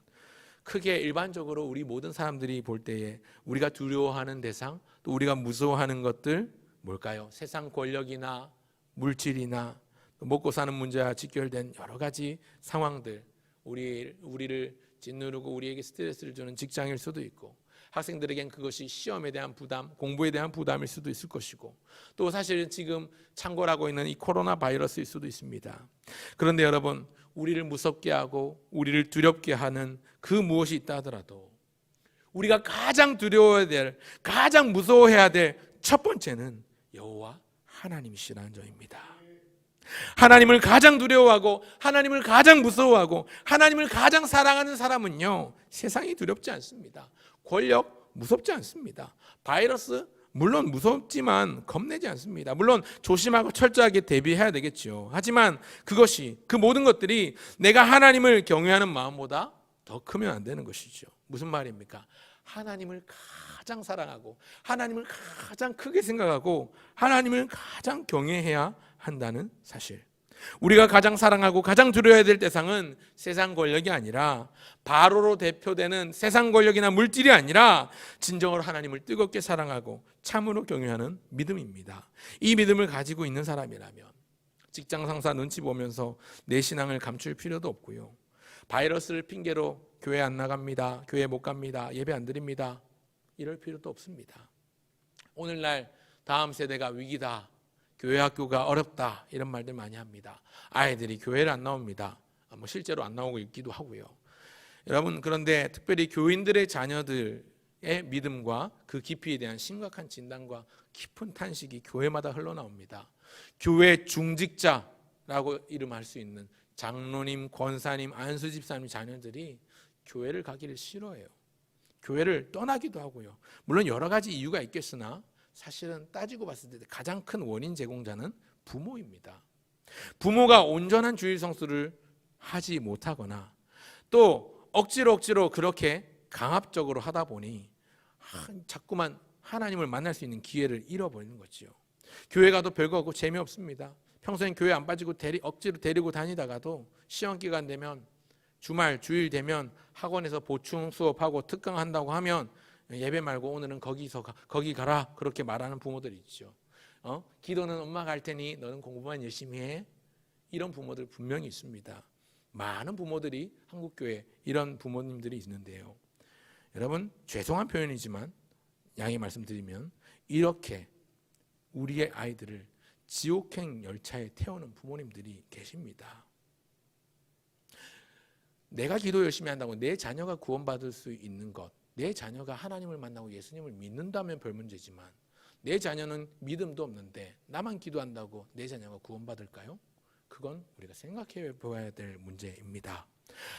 크게 일반적으로 우리 모든 사람들이 볼 때에 우리가 두려워하는 대상, 또 우리가 무서워하는 것들 뭘까요? 세상 권력이나 물질이나 먹고 사는 문제와 직결된 여러 가지 상황들, 우리를 짓누르고 우리에게 스트레스를 주는 직장일 수도 있고, 학생들에겐 그것이 시험에 대한 부담, 공부에 대한 부담일 수도 있을 것이고, 또 사실은 지금 창궐하고 있는 이 코로나 바이러스일 수도 있습니다. 그런데 여러분, 우리를 무섭게 하고 우리를 두렵게 하는 그 무엇이 있다 하더라도 우리가 가장 두려워해야 될, 가장 무서워해야 될 첫 번째는 여호와 하나님이시라는 점입니다. 하나님을 가장 두려워하고 하나님을 가장 무서워하고 하나님을 가장 사랑하는 사람은요, 세상이 두렵지 않습니다. 권력 무섭지 않습니다. 바이러스 물론 무섭지만 겁내지 않습니다. 물론 조심하고 철저하게 대비해야 되겠죠. 하지만 그것이, 그 모든 것들이 내가 하나님을 경외하는 마음보다 더 크면 안 되는 것이죠. 무슨 말입니까? 하나님을 가장 사랑하고 하나님을 가장 크게 생각하고 하나님을 가장 경외해야 한다는 사실. 우리가 가장 사랑하고 가장 두려워해야 될 대상은 세상 권력이 아니라, 바로로 대표되는 세상 권력이나 물질이 아니라 진정으로 하나님을 뜨겁게 사랑하고 참으로 경외하는 믿음입니다. 이 믿음을 가지고 있는 사람이라면 직장 상사 눈치 보면서 내 신앙을 감출 필요도 없고요. 바이러스를 핑계로 교회 안 나갑니다, 교회 못 갑니다, 예배 안 드립니다, 이럴 필요도 없습니다. 오늘날 다음 세대가 위기다, 교회 학교가 어렵다, 이런 말들 많이 합니다. 아이들이 교회를 안 나옵니다. 실제로 안 나오고 있기도 하고요. 여러분, 그런데 특별히 교인들의 자녀들의 믿음과 그 깊이에 대한 심각한 진단과 깊은 탄식이 교회마다 흘러나옵니다. 교회 중직자라고 이름할 수 있는 장로님, 권사님, 안수 집사님 자녀들이 교회를 가기를 싫어해요. 교회를 떠나기도 하고요. 물론 여러 가지 이유가 있겠으나 사실은 따지고 봤을 때 가장 큰 원인 제공자는 부모입니다. 부모가 온전한 주일 성수를 하지 못하거나 또 억지로 그렇게 강압적으로 하다 보니 자꾸만 하나님을 만날 수 있는 기회를 잃어버리는 거죠. 교회 가도 별거 없고 재미없습니다. 평소엔 교회 안 빠지고 억지로 데리고 다니다가도 시험 기간 되면, 주말 주일 되면 학원에서 보충 수업하고 특강한다고 하면 예배 말고 오늘은 거기 가라, 그렇게 말하는 부모들이 있죠. 기도는 엄마가 할 테니 너는 공부만 열심히 해, 이런 부모들 분명히 있습니다. 많은 부모들이 한국교회 이런 부모님들이 있는데요. 여러분, 죄송한 표현이지만 양해 말씀드리면 이렇게 우리의 아이들을 지옥행 열차에 태우는 부모님들이 계십니다. 내가 기도 열심히 한다고 내 자녀가 구원받을 수 있는 것, 내 자녀가 하나님을 만나고 예수님을 믿는다면 별 문제지만 내 자녀는 믿음도 없는데 나만 기도한다고 내 자녀가 구원받을까요? 그건 우리가 생각해 보아야 될 문제입니다.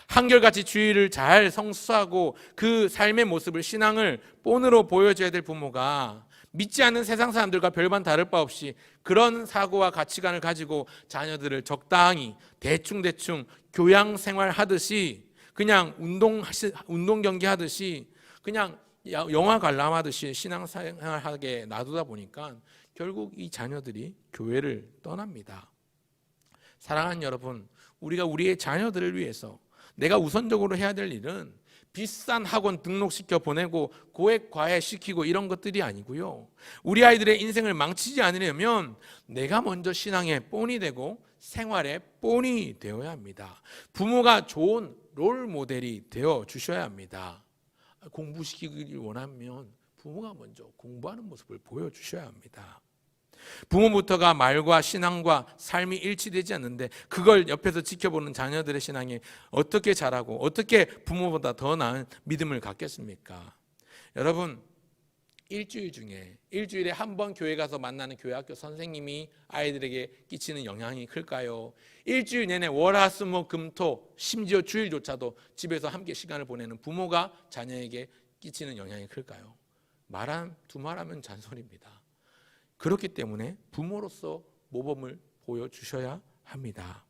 한결같이 주의를 잘 성수하고 그 삶의 모습을, 신앙을 본으로 보여줘야 될 부모가 믿지 않는 세상 사람들과 별반 다를 바 없이 그런 사고와 가치관을 가지고 자녀들을 적당히 대충 교양 생활 하듯이, 그냥 운동 경기 하듯이, 그냥 영화 관람하듯이 신앙생활하게 놔두다 보니까 결국 이 자녀들이 교회를 떠납니다. 사랑하는 여러분, 우리가 우리의 자녀들을 위해서 내가 우선적으로 해야 될 일은 비싼 학원 등록시켜 보내고 고액 과외 시키고 이런 것들이 아니고요. 우리 아이들의 인생을 망치지 않으려면 내가 먼저 신앙의 본이 되고 생활의 본이 되어야 합니다. 부모가 좋은 롤 모델이 되어 주셔야 합니다. 공부시키길 원하면 부모가 먼저 공부하는 모습을 보여주셔야 합니다. 부모부터가 말과 신앙과 삶이 일치되지 않는데 그걸 옆에서 지켜보는 자녀들의 신앙이 어떻게 자라고 어떻게 부모보다 더 나은 믿음을 갖겠습니까? 여러분, 일주일에 한 번 교회 가서 만나는 교회학교 선생님이 아이들에게 끼치는 영향이 클까요? 일주일 내내 월화수목금토 심지어 주일조차도 집에서 함께 시간을 보내는 부모가 자녀에게 끼치는 영향이 클까요? 두말하면 잔소리입니다. 그렇기 때문에 부모로서 모범을 보여주셔야 합니다.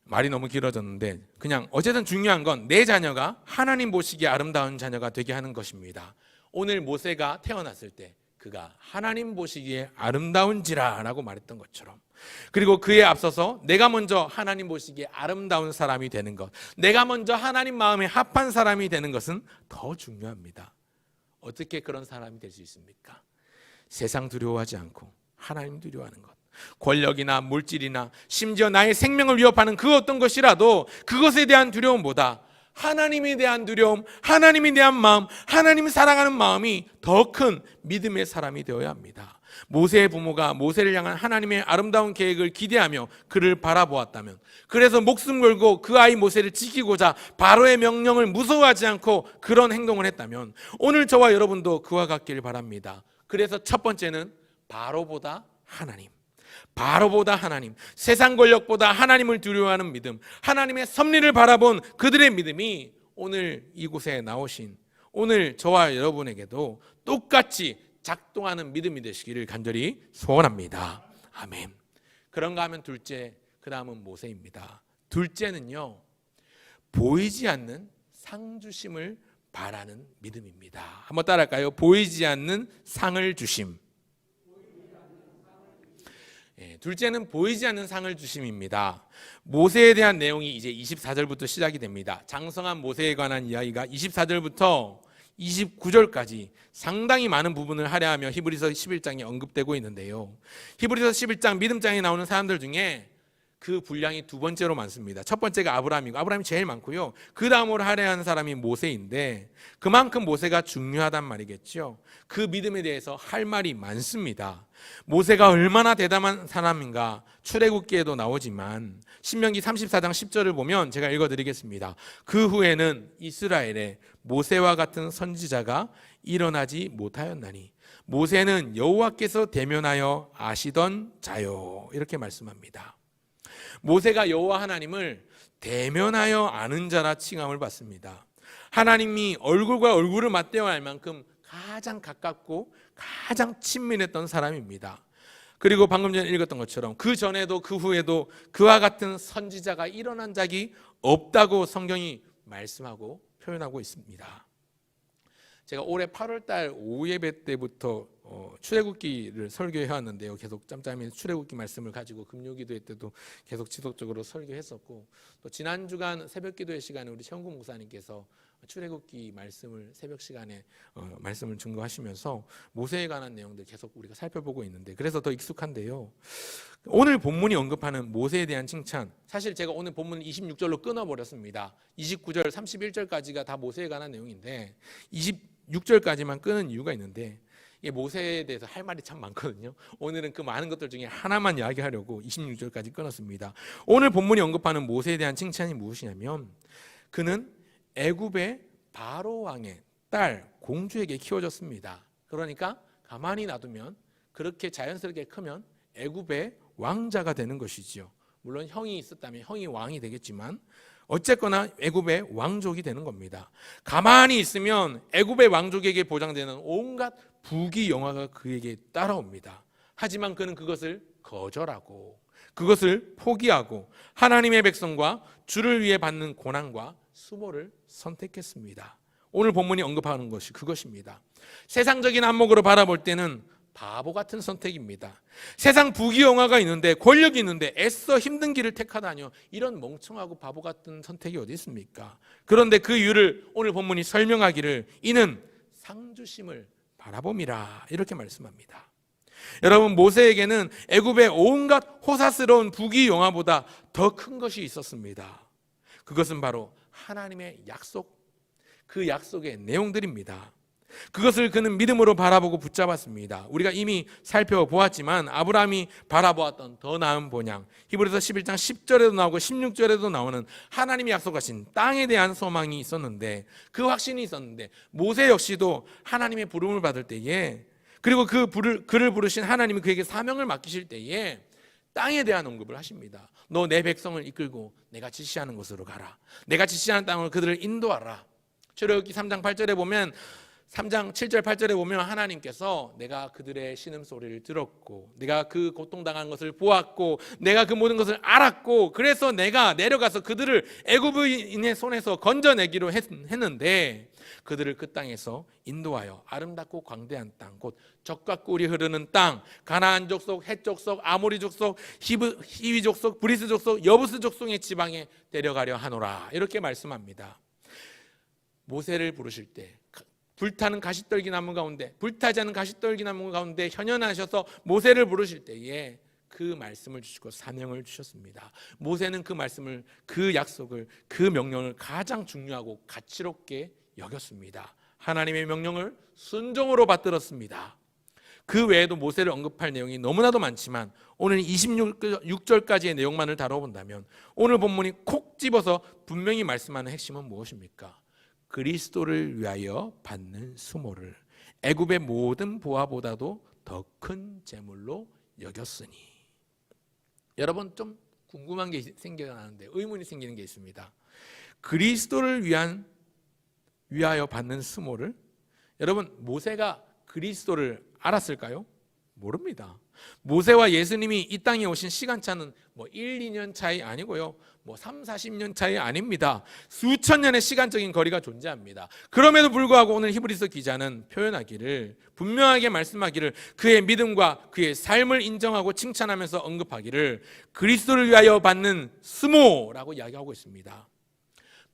말이 너무 길어졌는데 그냥 어쨌든 중요한 건 내 자녀가 하나님 보시기에 아름다운 자녀가 되게 하는 것입니다. 오늘 모세가 태어났을 때 그가 하나님 보시기에 아름다운지라 라고 말했던 것처럼, 그리고 그에 앞서서 내가 먼저 하나님 보시기에 아름다운 사람이 되는 것, 내가 먼저 하나님 마음에 합한 사람이 되는 것은 더 중요합니다. 어떻게 그런 사람이 될 수 있습니까? 세상 두려워하지 않고 하나님 두려워하는 것, 권력이나 물질이나 심지어 나의 생명을 위협하는 그 어떤 것이라도 그것에 대한 두려움보다 하나님에 대한 두려움, 하나님에 대한 마음, 하나님을 사랑하는 마음이 더 큰 믿음의 사람이 되어야 합니다. 모세의 부모가 모세를 향한 하나님의 아름다운 계획을 기대하며 그를 바라보았다면, 그래서 목숨 걸고 그 아이 모세를 지키고자 바로의 명령을 무서워하지 않고 그런 행동을 했다면 오늘 저와 여러분도 그와 같기를 바랍니다. 그래서 첫 번째는 바로보다 하나님, 세상 권력보다 하나님을 두려워하는 믿음, 하나님의 섭리를 바라본 그들의 믿음이 오늘 이곳에 나오신 오늘 저와 여러분에게도 똑같이 작동하는 믿음이 되시기를 간절히 소원합니다. 아멘. 그런가 하면 둘째, 그 다음은 모세입니다. 둘째는요, 보이지 않는 상 주심을 바라는 믿음입니다. 한번 따라할까요? 보이지 않는 상을 주심. 둘째는 보이지 않는 상을 주심입니다. 모세에 대한 내용이 이제 24절부터 시작이 됩니다. 장성한 모세에 관한 이야기가 24절부터 29절까지 상당히 많은 부분을 할애하며 히브리서 11장에 언급되고 있는데요. 히브리서 11장 믿음장에 나오는 사람들 중에 그 분량이 두 번째로 많습니다. 첫 번째가 아브라함이고, 아브라함이 제일 많고요. 그 다음으로 할애하는 사람이 모세인데 그만큼 모세가 중요하단 말이겠죠. 그 믿음에 대해서 할 말이 많습니다. 모세가 얼마나 대단한 사람인가 출애굽기에도 나오지만 신명기 34장 10절을 보면 제가 읽어드리겠습니다. 그 후에는 이스라엘에 모세와 같은 선지자가 일어나지 못하였나니 모세는 여호와께서 대면하여 아시던 자요, 이렇게 말씀합니다. 모세가 여호와 하나님을 대면하여 아는 자라 칭함을 받습니다. 하나님이 얼굴과 얼굴을 맞대어 알 만큼 가장 가깝고 가장 친밀했던 사람입니다. 그리고 방금 전에 읽었던 것처럼 그 전에도 그 후에도 그와 같은 선지자가 일어난 적이 없다고 성경이 말씀하고 표현하고 있습니다. 제가 올해 8월달 오후 예배 때부터 출애굽기를 설교해 왔는데요. 계속 짬짬이 출애굽기 말씀을 가지고 금요기도회 때도 계속 지속적으로 설교했었고, 또 지난 주간 새벽기도회 시간에 우리 최원구 목사님께서 출애굽기 말씀을 새벽 시간에 말씀을 증거하시면서 모세에 관한 내용들 계속 우리가 살펴보고 있는데, 그래서 더 익숙한데요. 오늘 본문이 언급하는 모세에 대한 칭찬, 사실 제가 오늘 본문 26절로 끊어버렸습니다. 29절, 31절까지가 다 모세에 관한 내용인데 26절까지만 끊은 이유가 있는데, 이 모세에 대해서 할 말이 참 많거든요. 오늘은 그 많은 것들 중에 하나만 이야기하려고 26절까지 끊었습니다. 오늘 본문이 언급하는 모세에 대한 칭찬이 무엇이냐면 그는 애굽의 바로 왕의 딸 공주에게 키워졌습니다. 그러니까 가만히 놔두면 그렇게 자연스럽게 크면 애굽의 왕자가 되는 것이지요. 물론 형이 있었다면 형이 왕이 되겠지만 어쨌거나 애굽의 왕족이 되는 겁니다. 가만히 있으면 애굽의 왕족에게 보장되는 온갖 부귀 영화가 그에게 따라옵니다. 하지만 그는 그것을 거절하고 그것을 포기하고 하나님의 백성과 주를 위해 받는 고난과 수모를 선택했습니다. 오늘 본문이 언급하는 것이 그것입니다. 세상적인 안목으로 바라볼 때는 바보 같은 선택입니다. 세상 부귀영화가 있는데 권력이 있는데 애써 힘든 길을 택하다니요. 이런 멍청하고 바보 같은 선택이 어디 있습니까? 그런데 그 이유를 오늘 본문이 설명하기를 이는 상주심을 바라봄이라 이렇게 말씀합니다. 여러분 모세에게는 애굽의 온갖 호사스러운 부귀영화보다 더 큰 것이 있었습니다. 그것은 바로 하나님의 약속, 그 약속의 내용들입니다. 그것을 그는 믿음으로 바라보고 붙잡았습니다. 우리가 이미 살펴보았지만 아브라함이 바라보았던 더 나은 본향, 히브리서 11장 10절에도 나오고 16절에도 나오는 하나님이 약속하신 땅에 대한 소망이 있었는데 그 확신이 있었는데 모세 역시도 하나님의 부름을 받을 때에 그리고 그를 부르신 하나님이 그에게 사명을 맡기실 때에 땅에 대한 언급을 하십니다. 너 내 백성을 이끌고 내가 지시하는 곳으로 가라. 내가 지시하는 땅으로 그들을 인도하라. 출애굽기 3장 8절에 보면 3장 7절 8절에 보면 하나님께서 내가 그들의 신음소리를 들었고 내가 그 고통당한 것을 보았고 내가 그 모든 것을 알았고 그래서 내가 내려가서 그들을 애굽인의 손에서 건져내기로 했는데 그들을 그 땅에서 인도하여 아름답고 광대한 땅 곧 젖과 꿀이 흐르는 땅 가나안 족속, 헷 족속, 아모리 족속, 히위 족속, 브리스 족속, 여부스 족속의 지방에 데려가려 하노라 이렇게 말씀합니다. 모세를 부르실 때 불타는 가시떨기 나무 가운데 불타지 않은 가시떨기 나무 가운데 현현하셔서 모세를 부르실 때에 그 말씀을 주시고 사명을 주셨습니다. 모세는 그 말씀을 그 약속을 그 명령을 가장 중요하고 가치롭게 여겼습니다. 하나님의 명령을 순종으로 받들었습니다. 그 외에도 모세를 언급할 내용이 너무나도 많지만 오늘 26절까지의 내용만을 다뤄본다면 오늘 본문이 콕 집어서 분명히 말씀하는 핵심은 무엇입니까? 그리스도를 위하여 받는 수모를 애굽의 모든 보화보다도 더 큰 재물로 여겼으니. 여러분 좀 궁금한 게 생겨나는데 의문이 생기는 게 있습니다. 그리스도를 위하여 받는 수모를 여러분 모세가 그리스도를 알았을까요? 모릅니다. 모세와 예수님이 이 땅에 오신 시간차는 1, 2년 차이 아니고요. 3, 40년 차이 아닙니다. 수천 년의 시간적인 거리가 존재합니다. 그럼에도 불구하고 오늘 히브리서 기자는 표현하기를 분명하게 말씀하기를 그의 믿음과 그의 삶을 인정하고 칭찬하면서 언급하기를 그리스도를 위하여 받는 수모라고 이야기하고 있습니다.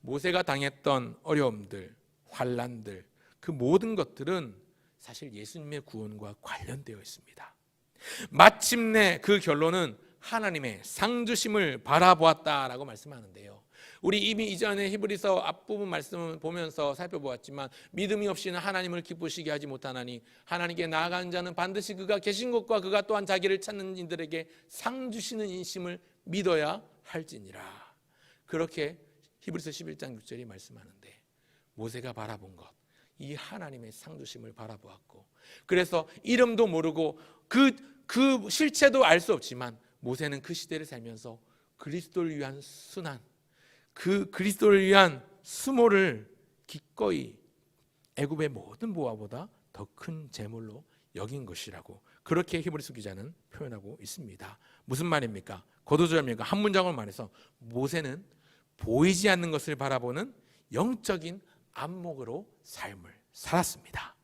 모세가 당했던 어려움들, 환난들 그 모든 것들은 사실 예수님의 구원과 관련되어 있습니다. 마침내 그 결론은 하나님의 상주심을 바라보았다라고 말씀하는데요. 우리 이미 이전에 히브리서 앞부분 말씀을 보면서 살펴보았지만 믿음이 없이는 하나님을 기쁘시게 하지 못하나니 하나님께 나아가는 자는 반드시 그가 계신 것과 그가 또한 자기를 찾는 이들에게 상 주시는 인심을 믿어야 할지니라. 그렇게 히브리서 11장 6절이 말씀하는데 모세가 바라본 것, 이 하나님의 상주심을 바라보았고 그래서 이름도 모르고 그 실체도 알 수 없지만 모세는 그 시대를 살면서 그리스도를 위한 순환, 그 그리스도를 위한 수모를 기꺼이 애굽의 모든 보화보다 더 큰 재물로 여긴 것이라고 그렇게 히브리서 기자는 표현하고 있습니다. 무슨 말입니까? 거두절미가 한 문장을 말해서 모세는 보이지 않는 것을 바라보는 영적인 안목으로 삶을 살았습니다.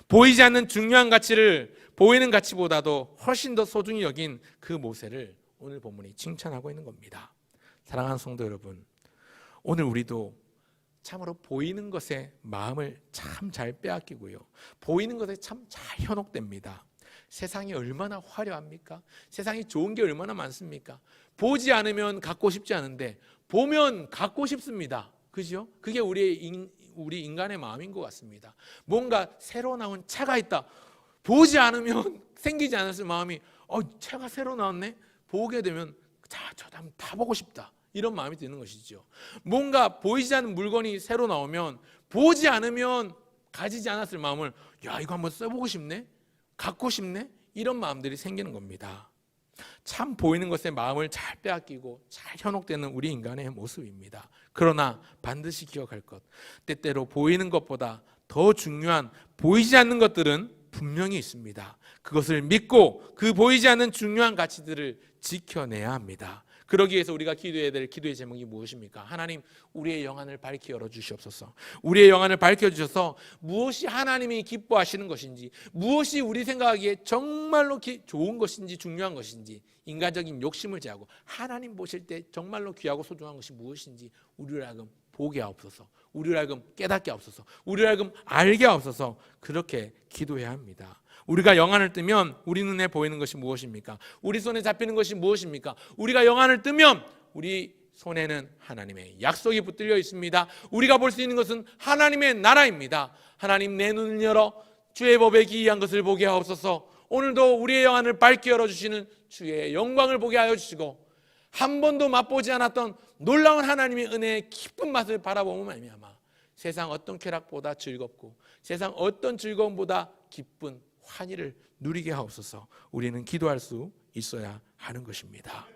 보이지 않는 중요한 가치를 보이는 가치보다도 훨씬 더 소중히 여긴 그 모세를 오늘 본문이 칭찬하고 있는 겁니다. 사랑하는 성도 여러분, 오늘 우리도 참으로 보이는 것에 마음을 참 잘 빼앗기고요. 보이는 것에 참 잘 현혹됩니다. 세상이 얼마나 화려합니까? 세상이 좋은 게 얼마나 많습니까? 보지 않으면 갖고 싶지 않은데 보면 갖고 싶습니다. 그죠? 그게 우리 인간의 마음인 것 같습니다. 뭔가 새로 나온 차가 있다. 보지 않으면 생기지 않았을 마음이 채가 새로 나왔네. 보게 되면 저도 한번 다 보고 싶다. 이런 마음이 드는 것이죠. 뭔가 보이지 않는 물건이 새로 나오면 보지 않으면 가지지 않았을 마음을 이거 한번 써보고 싶네. 갖고 싶네. 이런 마음들이 생기는 겁니다. 참 보이는 것에 마음을 잘 빼앗기고 잘 현혹되는 우리 인간의 모습입니다. 그러나 반드시 기억할 것, 때때로 보이는 것보다 더 중요한 보이지 않는 것들은 분명히 있습니다. 그것을 믿고 그 보이지 않는 중요한 가치들을 지켜내야 합니다. 그러기 위해서 우리가 기도해야 될 기도의 제목이 무엇입니까? 하나님, 우리의 영안을 밝히 열어주시옵소서. 우리의 영안을 밝혀주셔서 무엇이 하나님이 기뻐하시는 것인지, 무엇이 우리 생각하기에 정말로 좋은 것인지 중요한 것인지, 인간적인 욕심을 제하고 하나님 보실 때 정말로 귀하고 소중한 것이 무엇인지 우리를 하여금 보게 하옵소서. 우리를 하여금 깨닫게 하옵소서. 우리를 하여금 알게 하옵소서. 그렇게 기도해야 합니다. 우리가 영안을 뜨면 우리 눈에 보이는 것이 무엇입니까? 우리 손에 잡히는 것이 무엇입니까? 우리가 영안을 뜨면 우리 손에는 하나님의 약속이 붙들려 있습니다. 우리가 볼 수 있는 것은 하나님의 나라입니다. 하나님, 내 눈을 열어 주의 법에 기이한 것을 보게 하옵소서. 오늘도 우리의 영안을 밝게 열어주시는 주의 영광을 보게 하여 주시고, 한 번도 맛보지 않았던 놀라운 하나님의 은혜의 깊은 맛을 바라보면 말미암아 세상 어떤 쾌락보다 즐겁고 세상 어떤 즐거움보다 기쁜 환희를 누리게 하옵소서. 우리는 기도할 수 있어야 하는 것입니다.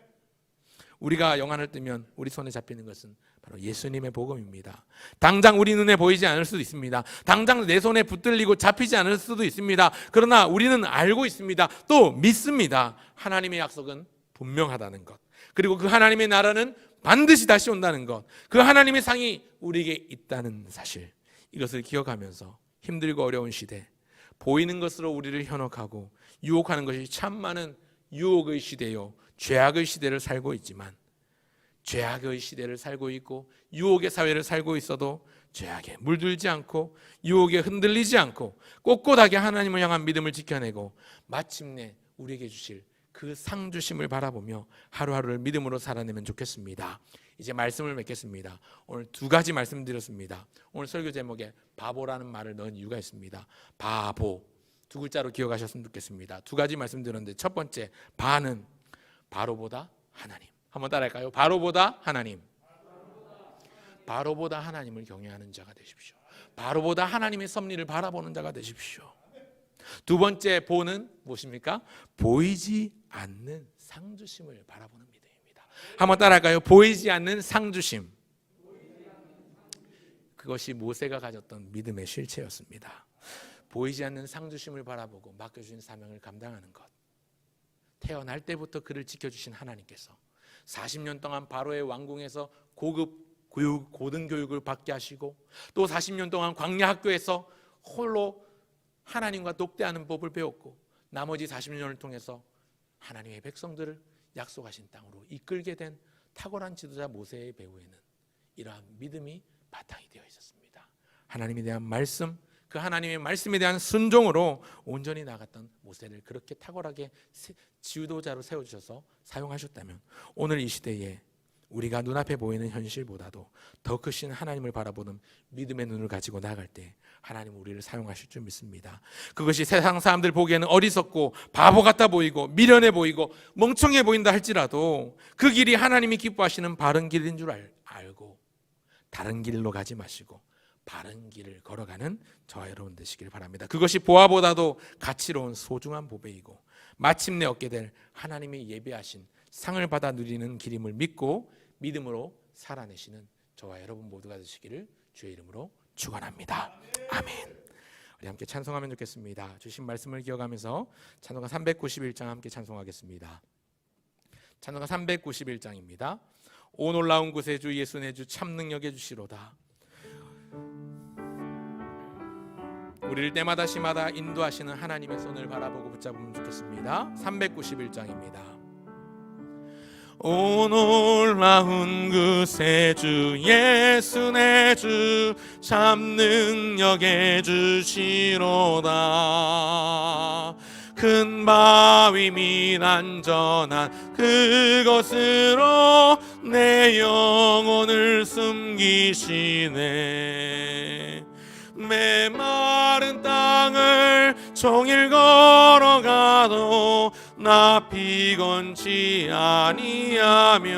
우리가 영안을 뜨면 우리 손에 잡히는 것은 바로 예수님의 복음입니다. 당장 우리 눈에 보이지 않을 수도 있습니다. 당장 내 손에 붙들리고 잡히지 않을 수도 있습니다. 그러나 우리는 알고 있습니다. 또 믿습니다. 하나님의 약속은 분명하다는 것, 그리고 그 하나님의 나라는 반드시 다시 온다는 것, 그 하나님의 상이 우리에게 있다는 사실, 이것을 기억하면서 힘들고 어려운 시대, 보이는 것으로 우리를 현혹하고 유혹하는 것이 참 많은 유혹의 시대요, 죄악의 시대를 살고 있지만, 죄악의 시대를 살고 있고 유혹의 사회를 살고 있어도 죄악에 물들지 않고 유혹에 흔들리지 않고 꼿꼿하게 하나님을 향한 믿음을 지켜내고 마침내 우리에게 주실 그 상 주심을 바라보며 하루하루를 믿음으로 살아내면 좋겠습니다. 이제 말씀을 맺겠습니다. 오늘 두 가지 말씀드렸습니다. 오늘 설교 제목에 바보라는 말을 넣은 이유가 있습니다. 바보, 두 글자로 기억하셨으면 좋겠습니다. 두 가지 말씀드렸는데, 첫 번째, 바는 바로보다 하나님. 한번 따라할까요? 바로보다 하나님. 바로보다 하나님을 경외하는 자가 되십시오. 바로보다 하나님의 섭리를 바라보는 자가 되십시오. 두 번째, 보는 무엇입니까? 보이지 않는 상주심을 바라보는 믿음입니다. 한번 따라할까요? 보이지 않는 상주심. 그것이 모세가 가졌던 믿음의 실체였습니다. 보이지 않는 상주심을 바라보고 맡겨주신 사명을 감당하는 것. 태어날 때부터 그를 지켜주신 하나님께서 40년 동안 바로의 왕궁에서 고급 고등교육을 받게 하시고, 또 40년 동안 광야 학교에서 홀로 하나님과 독대하는 법을 배웠고, 나머지 40년을 통해서 하나님의 백성들을 약속하신 땅으로 이끌게 된 탁월한 지도자 모세의 배후에는 이러한 믿음이 바탕이 되어 있었습니다. 하나님에 대한 말씀, 그 하나님의 말씀에 대한 순종으로 온전히 나갔던 모세를 그렇게 탁월하게 지도자로 세워주셔서 사용하셨다면, 오늘 이 시대에 우리가 눈앞에 보이는 현실보다도 더 크신 하나님을 바라보는 믿음의 눈을 가지고 나아갈 때 하나님 우리를 사용하실 줄 믿습니다. 그것이 세상 사람들 보기에는 어리석고 바보 같아 보이고 미련해 보이고 멍청해 보인다 할지라도 그 길이 하나님이 기뻐하시는 바른 길인 줄 알고 다른 길로 가지 마시고 바른 길을 걸어가는 저와 여러분 되시길 바랍니다. 그것이 보아보다도 가치로운 소중한 보배이고 마침내 얻게 될 하나님이 예비하신 상을 받아 누리는 길임을 믿고 믿음으로 살아내시는 저와 여러분 모두가 되시기를 주의 이름으로 축원합니다. 아멘. 우리 함께 찬송하면 좋겠습니다. 주신 말씀을 기억하면서 찬송가 391장 함께 찬송하겠습니다. 찬송가 391장입니다. 오 놀라운 곳에 주 예수 내 주 참 능력의 주시로다. 우리를 때마다 시마다 인도하시는 하나님의 손을 바라보고 붙잡으면 좋겠습니다. 391장입니다. 오 놀라운 그새 주 예수 내 주 참 능력의 주시로다. 큰 바위 및 안전한 그것으로 내 영혼을 숨기시네. 메마른 땅을 종일 걸어가도 나 피곤치 아니하며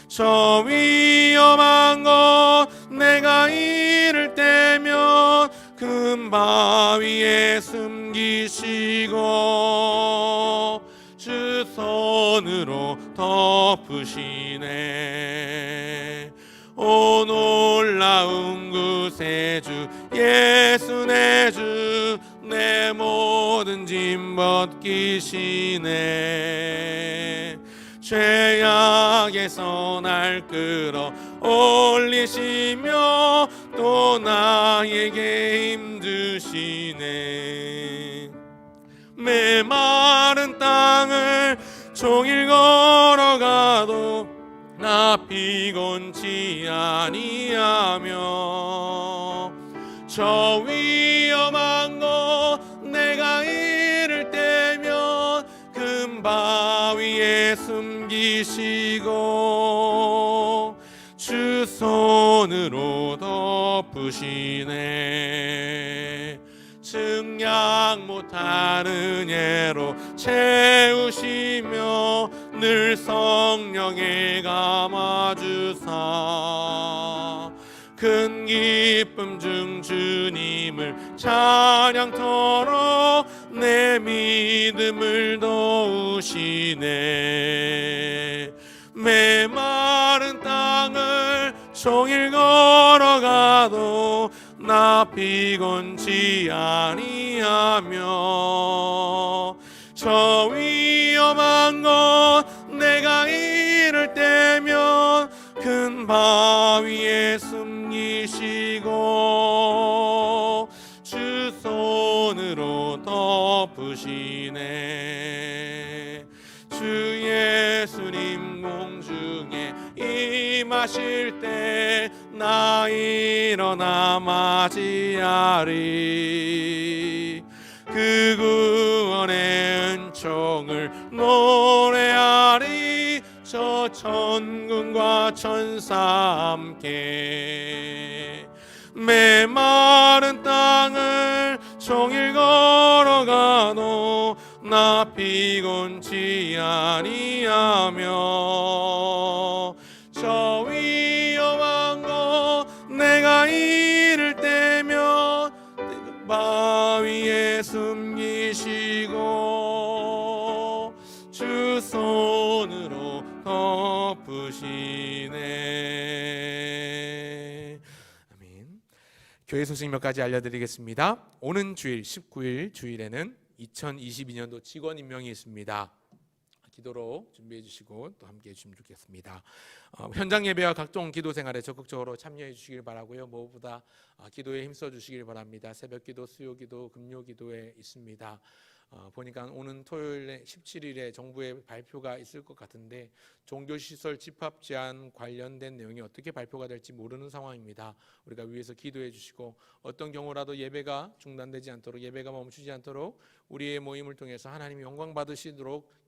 저 위험한 곳 내가 이를 때면 큰 바위에 숨기시고 주 손으로 덮으시네. 오 놀라운 구세주 예수 내 주 내 모든 짐 벗기시네. 죄악에서 날 끌어 올리시며 또 나에게 힘주시네. 메마른 땅을 종일 걸어가도 나 피곤치 아니하며 저 위험한 곳 내가 이를 때면 큰 바위에 숨기시고 주 손으로 덮으시네. 증량 못하는 예로 채우시며 늘 성령에 감아주사 큰 기쁨 중 주님을 찬양토록 내 믿음을 도우시네. 메마른 땅을 종일 걸어가도 나 피곤치 아니하며 저 위험한 곳 내가 이를 때면 큰 바위에 숨기시고 주 손으로 덮으시네. 주 예수님 공중에 임하실 때 나 일어나 맞이하리. 그 구원의 은총을 노래하리. 저 천군과 천사 함께 메마른 땅을 종일 걸어가도 나 피곤치 아니하며 저 위험한 곳 내가 이를 때면 바위에 숨기시고 주 손으로 덮으시네. 아멘. 교회 소식 몇 가지 알려드리겠습니다. 오는 주일 19일 주일에는 2022년도 직원 임명이 있습니다. 기도로 준비해 주시고 또 함께 해 주시면 좋겠습니다. 현장 예배와 각종 기도 생활에 적극적으로 참여해 주시길 바라고요. 무엇보다 기도에 힘써 주시길 바랍니다. 새벽 기도, 수요 기도, 금요 기도에 있습니다. 보니까 오는 토요일에 17일에 정부의 발표가 있을 것 같은데 종교시설 집합 제한 관련된 내용이 어떻게 발표가 될지 모르는 상황입니다. 우리가 위에서 기도해 주시고 어떤 경우라도 예배가 중단되지 않도록, 예배가 멈추지 않도록 우리의 모임을 통해서 하나님이 영광 받으시도록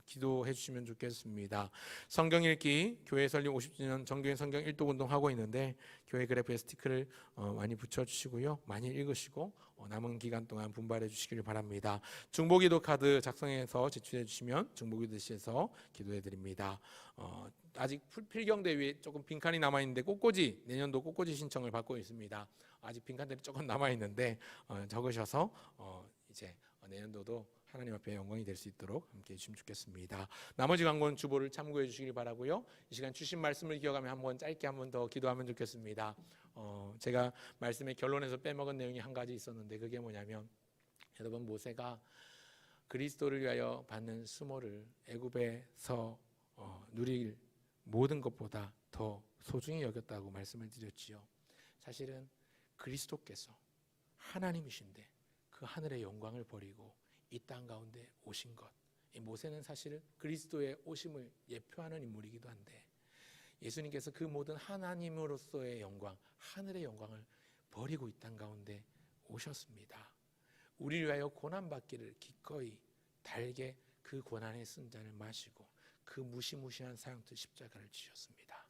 기도해 주시면 좋겠습니다. 성경 읽기, 교회 설립 50주년 정교회 성경 일독 운동하고 있는데 교회 그래프에 스티커를 많이 붙여주시고요. 많이 읽으시고 남은 기간 동안 분발해 주시길 바랍니다. 중보기도 카드 작성해서 제출해 주시면 중보기도실에서 기도해 드립니다. 아직 필경대회에 조금 빈칸이 남아있는데 꽃꽂이, 내년도 꽃꽂이 신청을 받고 있습니다. 아직 빈칸들이 조금 남아있는데 적으셔서 이제 내년도도 하나님 앞에 영광이 될 수 있도록 함께 해주시면 좋겠습니다. 나머지 광고는 주보를 참고해 주시길 바라고요. 이 시간 주신 말씀을 기억하며 한번 짧게 한번 더 기도하면 좋겠습니다. 제가 말씀의 결론에서 빼먹은 내용이 한 가지 있었는데 그게 뭐냐면 여러분 모세가 그리스도를 위하여 받는 수모를 애굽에서 누릴 모든 것보다 더 소중히 여겼다고 말씀을 드렸지요. 사실은 그리스도께서 하나님이신데 그 하늘의 영광을 버리고 이 땅 가운데 오신 것, 이 모세는 사실 그리스도의 오심을 예표하는 인물이기도 한데 예수님께서 그 모든 하나님으로서의 영광, 하늘의 영광을 버리고 이 땅 가운데 오셨습니다. 우리를 위하여 고난받기를 기꺼이 달게 그 고난의 쓴잔을 마시고 그 무시무시한 사형틀 십자가를 지셨습니다.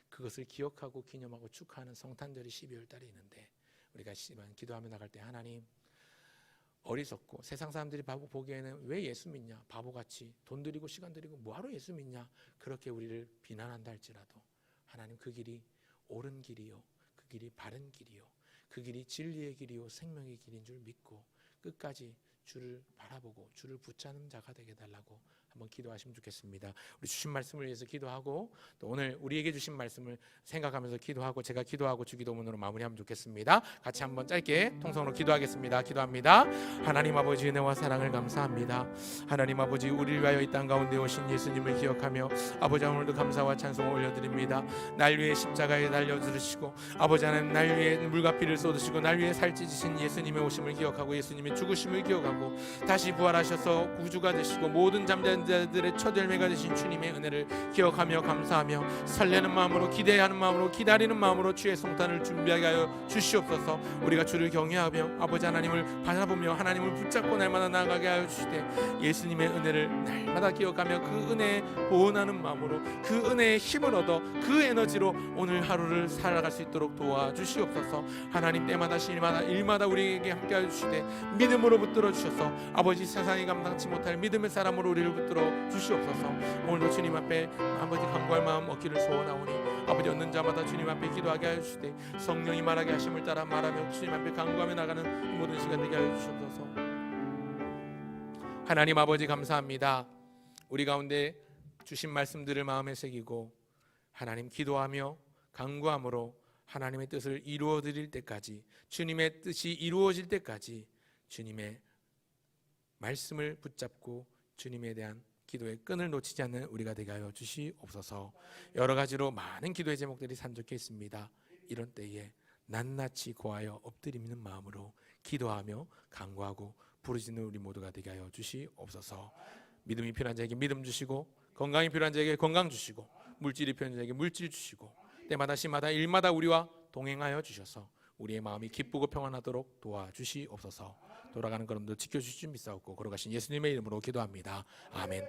그것을 기억하고 기념하고 축하하는 성탄절이 12월 달에 있는데 우리가 기도하며 나갈 때 하나님 어리석고 세상 사람들이 보기에는 왜 예수 믿냐, 바보같이 돈 들이고 시간 들이고 뭐하러 예수 믿냐, 그렇게 우리를 비난한다 할지라도 하나님 그 길이 옳은 길이요, 그 길이 바른 길이요, 그 길이 진리의 길이요 생명의 길인 줄 믿고 끝까지 주를 바라보고 주를 붙잡는 자가 되게 해달라고 한번 기도하시면 좋겠습니다. 우리 주신 말씀을 위해서 기도하고 또 오늘 우리에게 주신 말씀을 생각하면서 기도하고 제가 기도하고 주기도문으로 마무리하면 좋겠습니다. 같이 한번 짧게 통성으로 기도하겠습니다. 기도합니다. 하나님 아버지 은혜와 사랑을 감사합니다. 하나님 아버지 우리를 위하여 이 땅 가운데 오신 예수님을 기억하며 아버지 오늘도 감사와 찬송을 올려드립니다. 날 위해 십자가에 달려 죽으시고 아버지 하나님 날 위해 물과 피를 쏟으시고 날 위해 살찌지신 예수님의 오심을 기억하고 예수님의 죽으심을 기억하고 다시 부활하셔서 구주가 되시고 모든 잠자는 자들의 첫 열매가 되신 주님의 은혜를 기억하며 감사하며 설레는 마음으로 기대하는 마음으로 기다리는 마음으로 주의 성탄을 준비하게 하여 주시옵소서. 우리가 주를 경외하며 아버지 하나님을 바라보며 하나님을 붙잡고 날마다 나아가게 하여 주시되 예수님의 은혜를 날마다 기억하며 그 은혜에 보온하는 마음으로 그 은혜의 힘을 얻어 그 에너지로 오늘 하루를 살아갈 수 있도록 도와주시옵소서. 하나님 때마다 시마다 일마다 우리에게 함께 하여 주시되 믿음으로 붙들어 주셔서 아버지 세상이 감당치 못할 믿음의 사람으로 우리를 붙들어 주시옵소서. 오늘도 주님 앞에 아버지 간구할 마음 얻기를 소원하오니 아버지 얻는 자마다 주님 앞에 기도하게 하여 주시되 성령이 말하게 하심을 따라 말하며 주님 앞에 간구하며 나가는 이 모든 시간 되게 하여 주시옵소서. 하나님 아버지 감사합니다. 우리 가운데 주신 말씀들을 마음에 새기고 하나님 기도하며 간구함으로 하나님의 뜻을 이루어 드릴 때까지 주님의 뜻이 이루어질 때까지 주님의 말씀을 붙잡고 주님에 대한 기도의 끈을 놓치지 않는 우리가 되게 하여 주시옵소서. 여러 가지로 많은 기도의 제목들이 산적해 있습니다. 이런 때에 낱낱이 고하여 엎드리는 마음으로 기도하며 간구하고 부르짖는 우리 모두가 되게 하여 주시옵소서. 믿음이 필요한 자에게 믿음 주시고 건강이 필요한 자에게 건강 주시고 물질이 필요한 자에게 물질 주시고 때마다 시마다 일마다 우리와 동행하여 주셔서 우리의 마음이 기쁘고 평안하도록 도와주시옵소서. 돌아가는 걸음도 지켜주실 줄 믿사옵고 걸어가신 예수님의 이름으로 기도합니다. 아멘.